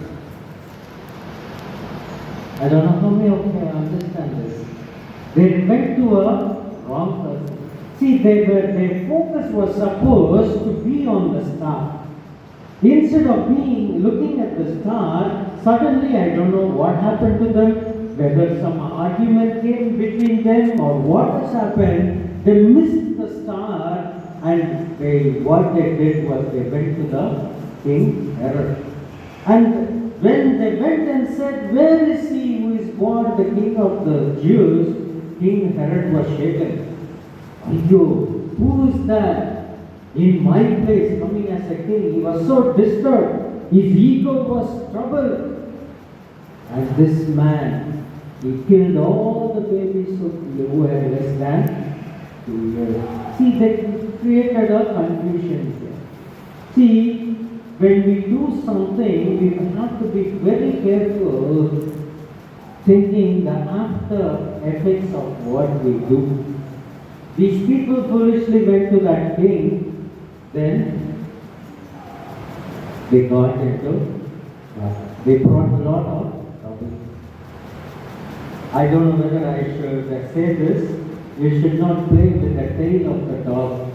I don't know how many of you understand this. They went to a wrong person. See, their focus was supposed to be on the star. Instead of looking at the star, suddenly I don't know what happened to them, whether some argument came between them or what has happened. They missed the star, and what they did was they went to the King Herod. And when they went and said, where is he who is born the King of the Jews? King Herod was shaken. Who is that in my place coming as a king? He was so disturbed. His ego was troubled. And this man, he killed all the babies who were less than 2 years. See, they created a confusion here. See, when we do something, we have to be very careful, thinking the after effects of what we do. These people foolishly went to that king, then they got into, they brought a lot of trouble. I don't know whether I should say this. You should not play with the tail of the dog,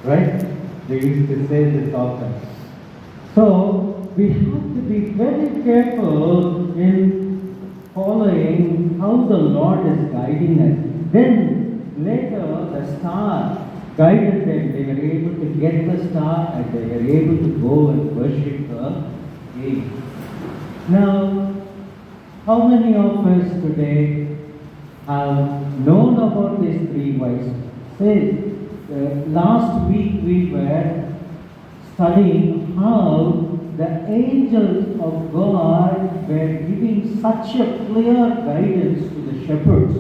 right? They used to say this often. So, we have to be very careful in following how the Lord is guiding us. Then, later, the star guided them. They were able to get the star and they were able to go and worship the king. Now, how many of us today have known about these three wise men? Last week we were studying how the angels of God were giving such a clear guidance to the shepherds.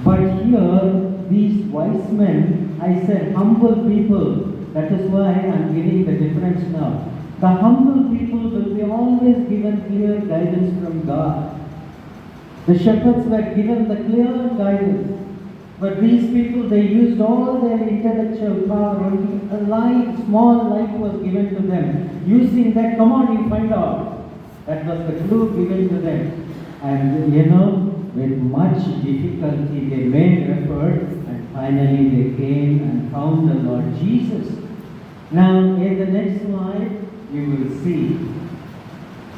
But here, these wise men, I said humble people, that is why I am giving the difference now. The humble people will be always given clear guidance from God. The shepherds were given the clear guidance. But these people, they used all their intellectual power. Only a light, small light was given to them. Using that, come on, you find out. That was the clue given to them. And with much difficulty, they made effort, and finally they came and found the Lord Jesus. Now, in the next slide, you will see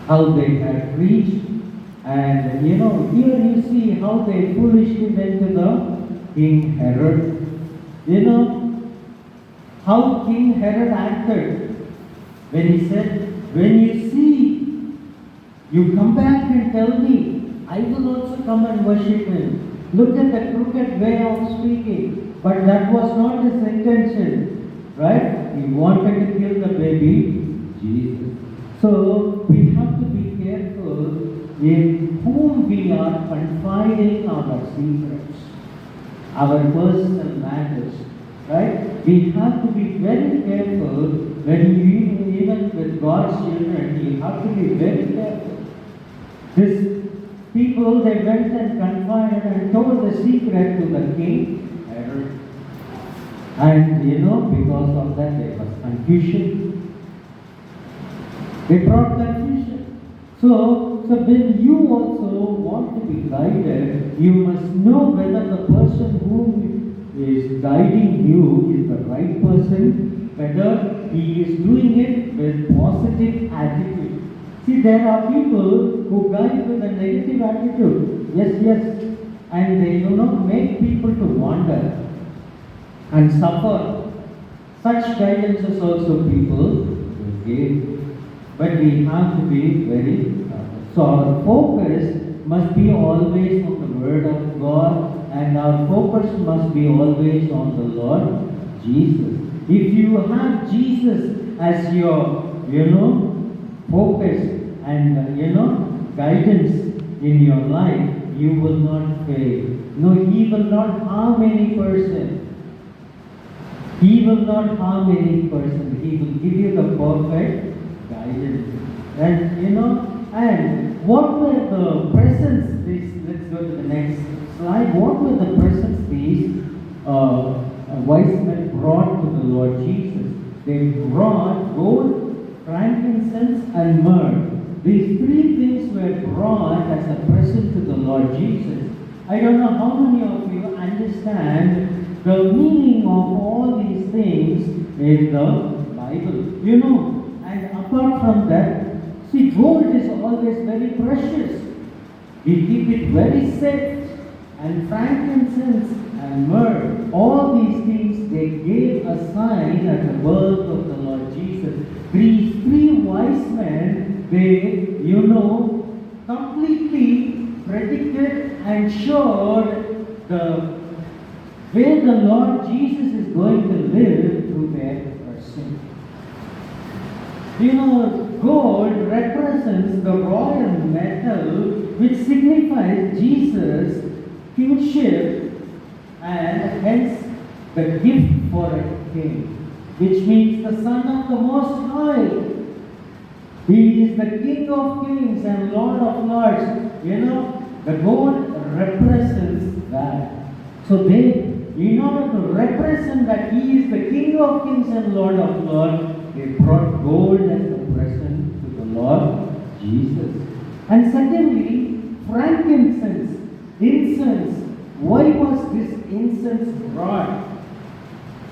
how they had preached. And here you see how they foolishly went to the King Herod. How King Herod acted when he said, when you see, you come back and tell me, I will also come and worship him. Look at the crooked way of speaking. But that was not his intention, right? He wanted to kill the baby Jesus. So we have to be careful in whom we are confiding our secrets, our personal matters, right? We have to be very careful when you, even with God's children, you have to be very careful. These people, they went and confided and told the secret to the king, Herod. And because of that, there was confusion. They brought confusion. So when you also want to be guided, you must know whether the person whom is guiding you is the right person, whether he is doing it with positive attitude. See, there are people who guide with a negative attitude. Yes, and they make people to wander and suffer. Such guidance is also people will give. But we have to be very so our focus must be always on the Word of God, and our focus must be always on the Lord Jesus. If you have Jesus as your, focus and, guidance in your life, you will not fail. No, He will not harm any person. He will not harm any person. He will give you the perfect guidance. And what were the presents? Let's go to the next slide. What were the presents these wise men brought to the Lord Jesus? They brought gold, frankincense, and myrrh. These three things were brought as a present to the Lord Jesus. I don't know how many of you understand the meaning of all these things in the Bible. And apart from that, see, gold is always very precious. We keep it very safe. And frankincense and myrrh, all these things, they gave a sign at the birth of the Lord Jesus. These three wise men, they, completely predicted and showed the way the Lord Jesus is going to live through their person. Gold represents the royal metal which signifies Jesus' kingship and hence the gift for a king, which means the Son of the Most High. He is the King of Kings and Lord of Lords. The gold represents that. So in order to represent that He is the King of Kings and Lord of Lords, they brought gold as a present to the Lord Jesus. And secondly, frankincense, incense. Why was this incense brought?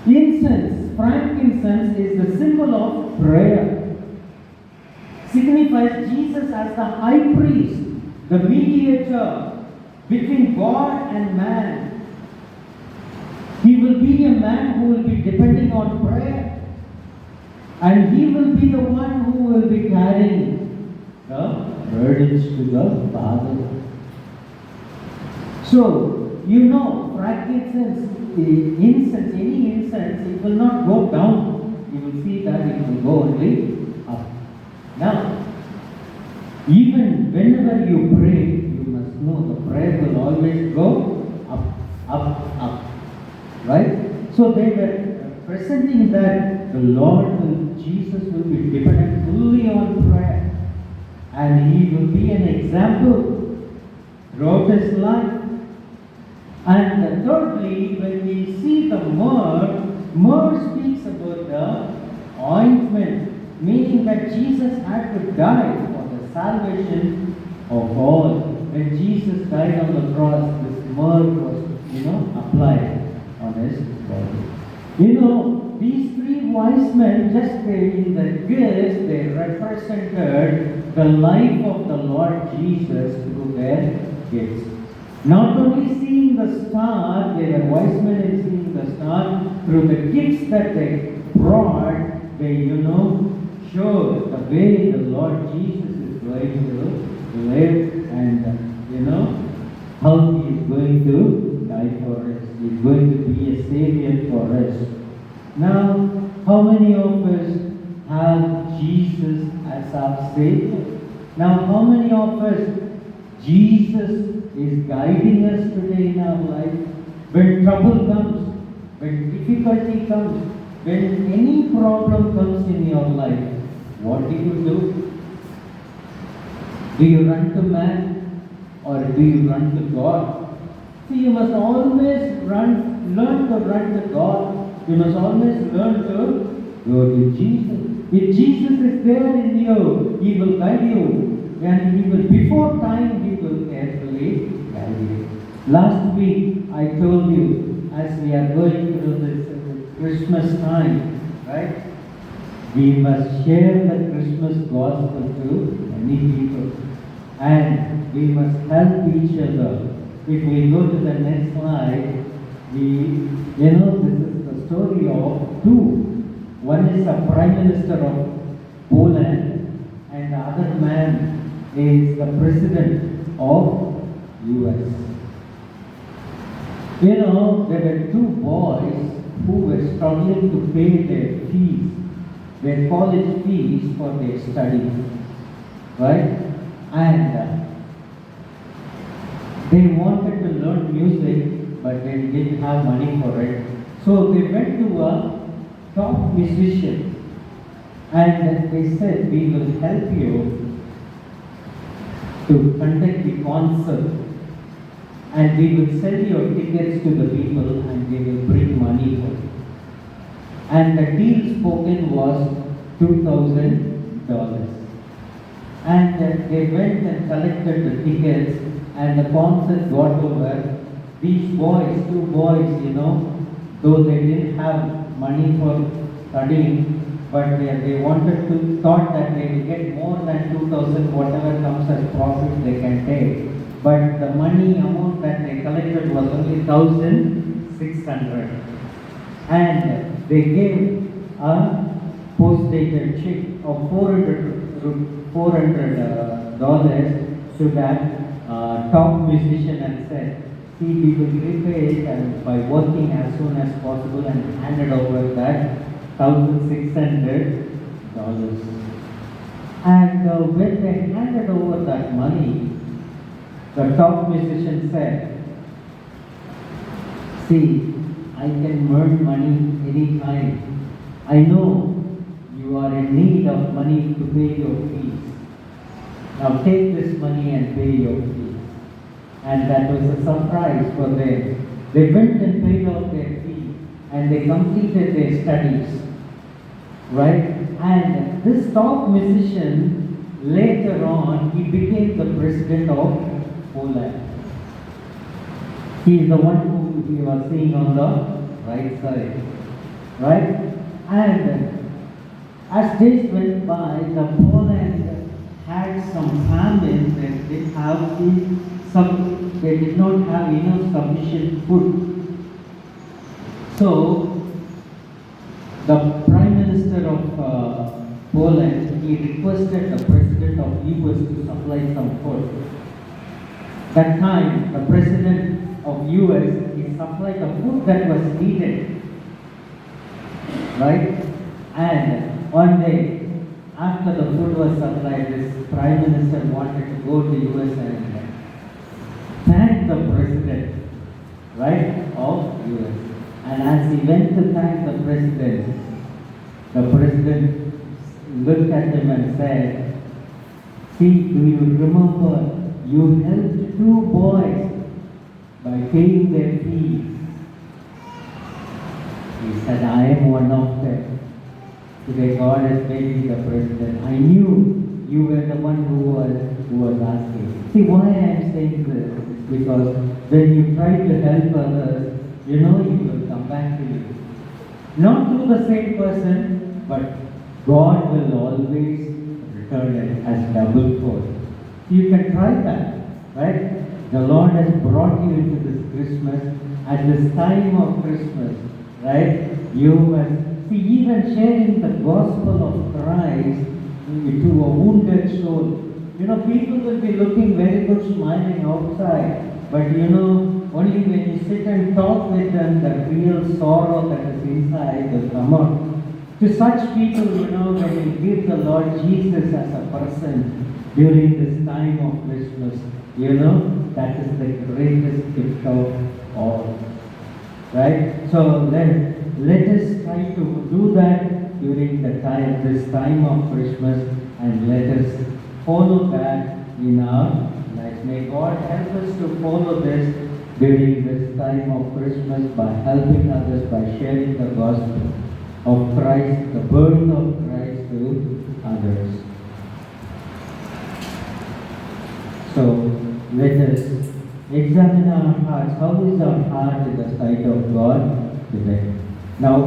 Incense, frankincense is the symbol of prayer. Signifies Jesus as the high priest, the mediator between God and man. He will be a man who will be depending on prayer. And He will be the one who will be carrying the burdens to the Father. So, frankincense, incense, any incense, it will not go down. You will see that it will go only up. Now, even whenever you pray, you must know the prayer will always go up. Right? So they were presenting that the Lord Jesus will be dependent fully on prayer. And He will be an example throughout His life. And thirdly, when we see the myrrh speaks about the ointment, meaning that Jesus had to die for the salvation of all. When Jesus died on the cross, this myrrh was, applied on His body. These three wise men, just in the gifts, they represented the life of the Lord Jesus through their gifts. Not only seeing the star, they were wise men in seeing the star, through the gifts that they brought, they, showed the way the Lord Jesus is going to live and, how He is going to die for us. He is going to be a Savior for us. Now, how many of us have Jesus as our Savior? Now, how many of us Jesus is guiding us today in our life. When trouble comes, when difficulty comes, when any problem comes in your life, what do? Do you run to man or do you run to God? See, you must always learn to run to God. You must always learn to go to Jesus. If Jesus is there in you, He will guide you. And He will, before time, He will carefully guide you. Last week, I told you, as we are going through this Christmas time, right? We must share the Christmas gospel to many people. And we must help each other. If we go to the next slide, this is the story of two. One is the Prime Minister of Poland, and the other man is the President of US. There were two boys who were struggling to pay their college fees for their studies, right? And they wanted to learn music, but they didn't have money for it. So they went to a top musician and they said, we will help you to conduct the concert, and we will sell your tickets to the people and they will bring money for you. And the deal spoken was $2,000. And they went and collected the tickets, and the concert got over. These boys, two boys, though they didn't have money for studying, but they thought that they will get more than 2,000, whatever comes as profit they can take. But the money amount that they collected was only 1,600. And they gave a post-dated check of $400 to that top musician and said, see, we will repay it and by working as soon as possible, and handed over that $1,600. And when they handed over that money, the top musician said, see, I can earn money anytime. I know you are in need of money to pay your fees. Now take this money and pay your fees. And that was a surprise for them. They went and paid off their fee and they completed their studies. Right? And this top musician, later on, he became the president of Poland. He is the one who you are seeing on the right side. Right? And as days went by, the Poland had some famine. They did not have enough sufficient food. So the Prime Minister of Poland, he requested the President of US to supply some food. That time, the President of US, he supplied the food that was needed. Right? And one day, after the food was supplied, this Prime Minister wanted to go to US and thank the President, right, of US. And as he went to thank the President looked at him and said, see, do you remember you helped two boys by paying their fees? He said, I am one of them. Today God has made me the president. I knew you were the one who was asking. See why I am saying this? Because when you try to help others, you will come back to you. Not to the same person, but God will always return it as double force. You can try that, right? The Lord has brought you into this Christmas, at this time of Christmas, right? You must see, even sharing the gospel of Christ to a wounded soul. People will be looking very good, smiling outside, but only when you sit and talk with them, the real sorrow that is inside will come out. To such people, when you give the Lord Jesus as a person during this time of Christmas, You know, that is the greatest gift of all. Right? So let us try to do that during this time of Christmas, and let us follow that in our life. May God help us to follow this during this time of Christmas by helping others, by sharing the gospel of Christ, the birth of Christ to others. So let us examine our hearts. How is our heart in the sight of God today? Now,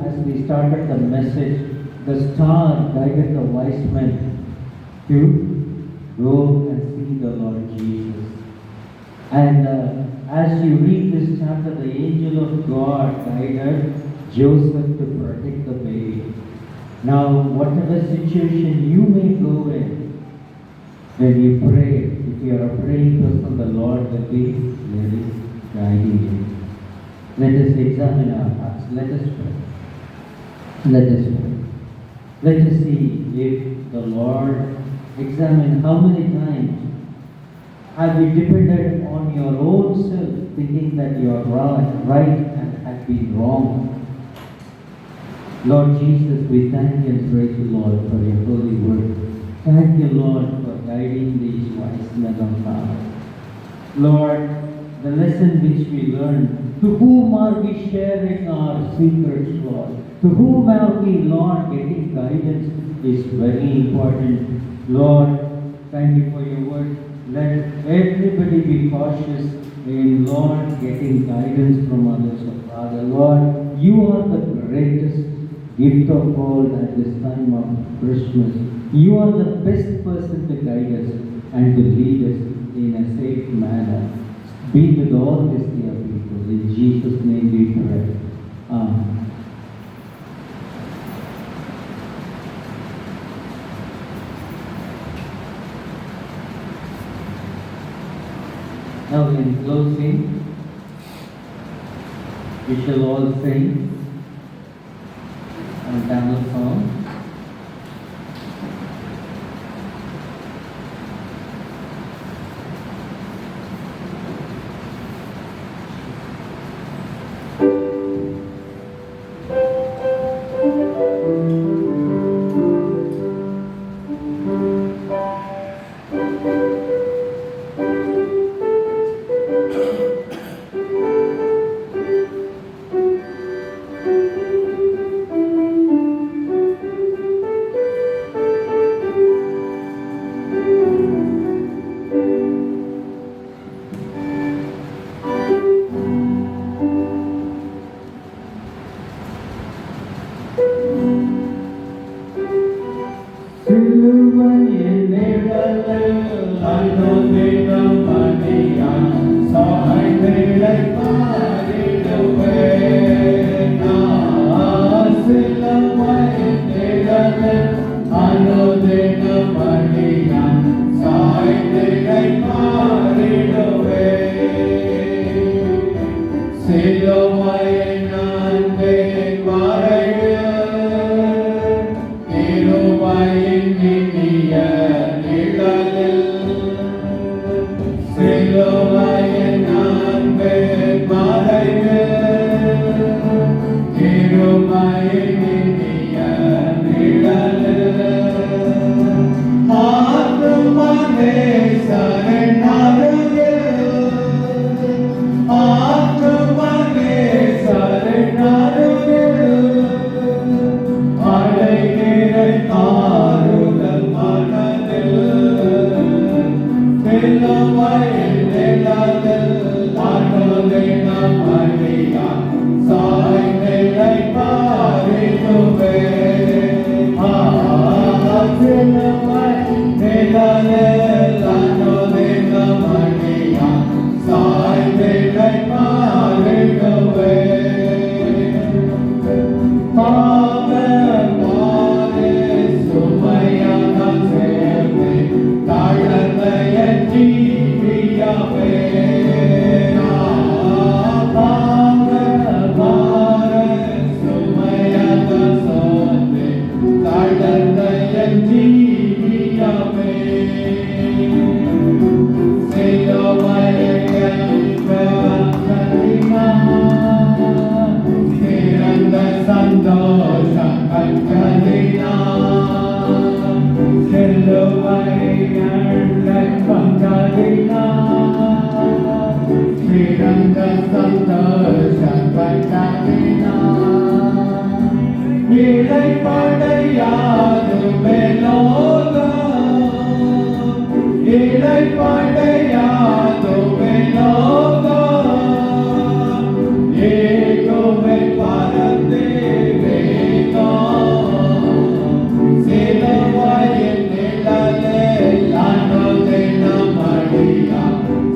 as we started the message, the star guided the wise men to go and see the Lord Jesus. And as you read this chapter, the angel of God guided Joseph to protect the baby. Now, whatever situation you may go in, when you pray, if you are a praying person, the Lord will be very guiding you. Let us examine our hearts. Let us pray. Let us pray. Let us see if the Lord examine how many times have you depended on your own self, thinking that you are right and have been wrong. Lord Jesus, we thank you and praise you, Lord, for your holy word. Thank you, Lord, for guiding these wise men of God. Lord, the lesson which we learned, to whom are we sharing our secrets, Lord? To whom are we, Lord, getting guidance is very important. Lord, thank you for your word. Let everybody be cautious in, Lord, getting guidance from others. Oh, Father, Lord, you are the greatest gift of all at this time of Christmas. You are the best person to guide us and to lead us in a safe manner. Be with all this dear people. In Jesus' name we pray. Amen. Now in closing, we shall all sing a Tamil song. சந்தோஷம் கண்டவினார் இளைப்படையாது மேலோகம் இளைப்படையாது மேலோகம் ஏகோவே பரந்தே வேகம் சிலுவையில் நிழலில் அனுதினம் அடியா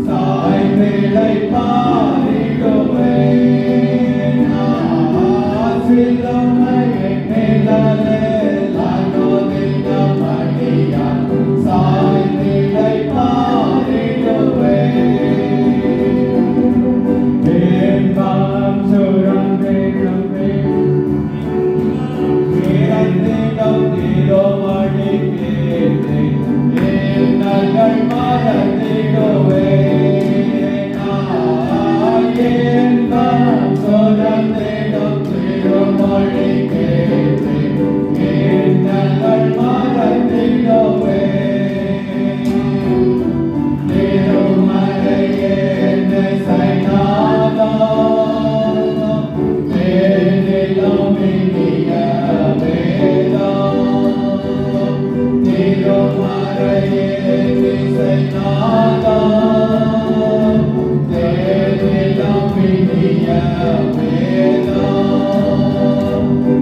சாய்நிலை பாரிடுவேன் சிலுவையில் நிழலில் அனுதினம் அடியா சாய்நிலை பாரிடுவேன் தேவம் சுரந்திடுவே சிறந்திடம் திருமணி கேட்டே எண்ணங்கள் மறந்திடுவே தேவம் சுரந்திடம் திருமணி கேட்டே எண்ணங்கள் மறந்திடுவே திருமலையே சைனாதா தேனிலும் இனிய வேதம் திருமலையே சைனாதா தேனிலும் இனிய வேதம்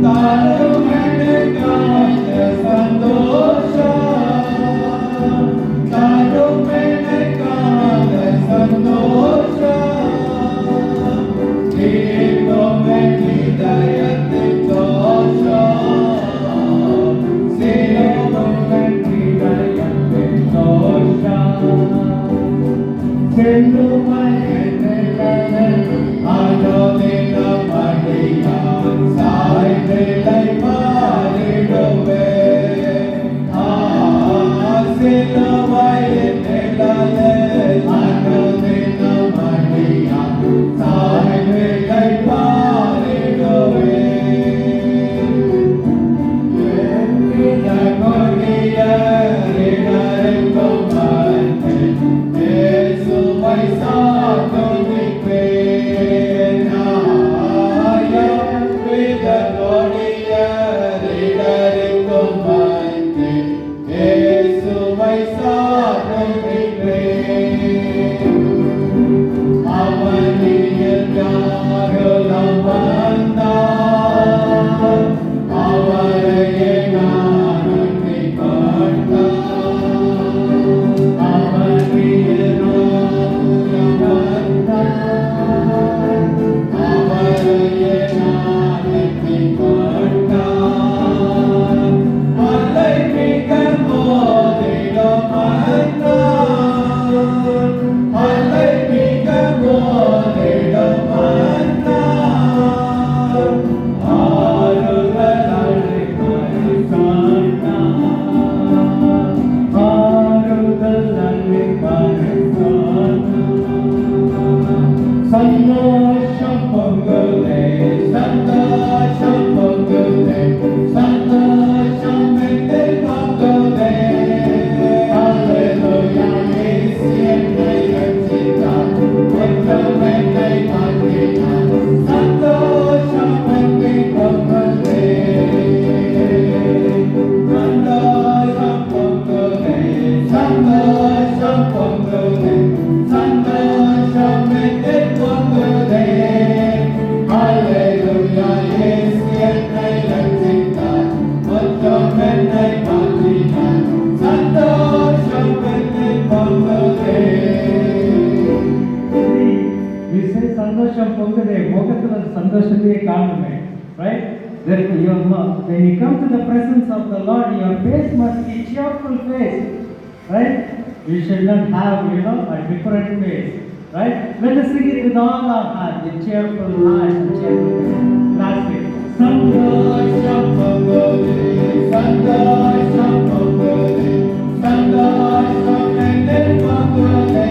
தாரும் எனக்கான சந்தோஷம் தாரும் எனக்கான சந்தோஷம் தீர்த்தோமே இதயத்தின் தோஷம் சிலுவை இதயத்தின் தோஷம் செல்லுமையின் அனுதினம் அடியான் சாய்நிலை பாரிடுவேன் சிலுவையின் நிழலில் அனுதினம் அடியான் சாய்நிலை பாரிடுவேன் கொடிய இடருக்கும் இயேசுவை சார்ந்திருப்பேன் வித கொடிய இடருக்கும் இயேசுவை சார்ந்திருப்பேன் அவனியில் யாருலம் வந்தார் அவரையே நான் அன்பி கண்டார் அவனியில் யாருலம் வந்தார் அவரையே நான் அன்பி கண்டார் மலை மிக மோதிடம் வந்தார் மலை மிக மோதிடம் வந்தார் ஆறுதல் அழைப்பை சார்ந்தார் ஆறுதல் அழைப்பை சார்ந்தார் சந்தோஷம் பொங்குதே சந்தோஷம் பொங்குதே சந்தோஷம் எங்கள் பொங்குதே அல்லேலூயா இயேசு என்னை ரட்சித்தார் ஒன்றும் என்னை மாற்றினார் சந்தோஷம் எங்கள் பொங்குதே சந்தோஷம் பொங்குதே சந்தோஷம் பொங்குதே சந்தோஷம் எங்கள் பொங்குதே அல்லேலூயா இயேசு என்னை ரட்சித்தார் ஒன்றும் என்னை மாற்றினார் சந்தோஷம் எங்கள் பொங்குதே We say சந்தோஷம் பொங்குதே முகத்துல சந்தோஷத்தையே காணுமே, right? Therefore, when you come to the presence of the Lord, your face must be cheerful face, right? You should not have, a different face, right? Let us sing it with all our heart, with cheerful heart and cheerful face. Last week, சந்தோஷம் பொங்குதே சந்தோஷம் பொங்குதே சந்தோஷம் எங்கள் பொங்குதே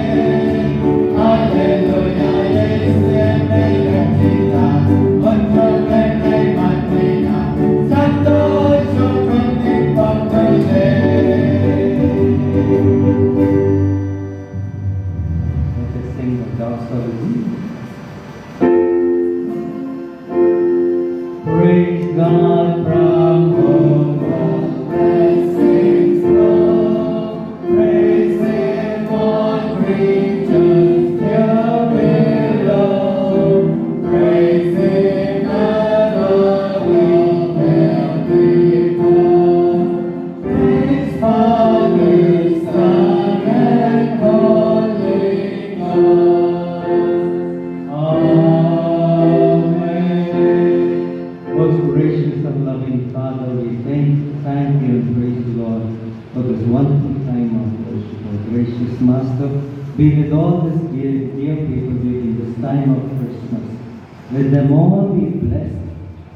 அல்லேலூயா இயேசு என்னை ரட்சித்தார் ஒன்றும் என்னை மாற்றினார் சந்தோஷம் எங்கள் பொங்குதே let us sing the doxology. time of Christmas. Let them all be blessed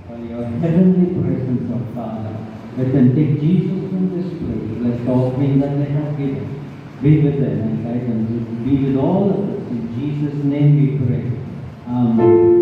by your heavenly presence of Father. Let them take Jesus from this place. Let the offering that they have given be with them and guide them. Be with all of us. In Jesus' name we pray. Amen.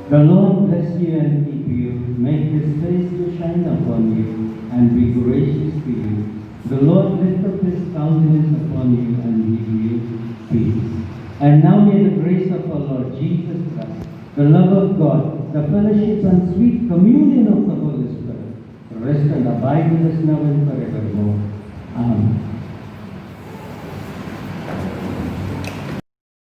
The Lord bless you and keep you, make his face to shine upon you, and be gracious to you. The Lord lift up his countenance upon you and give you peace. And now may the grace of our Lord Jesus Christ, the love of God, the fellowship and sweet communion of the Holy Spirit rest and abide with us now and forevermore. Amen.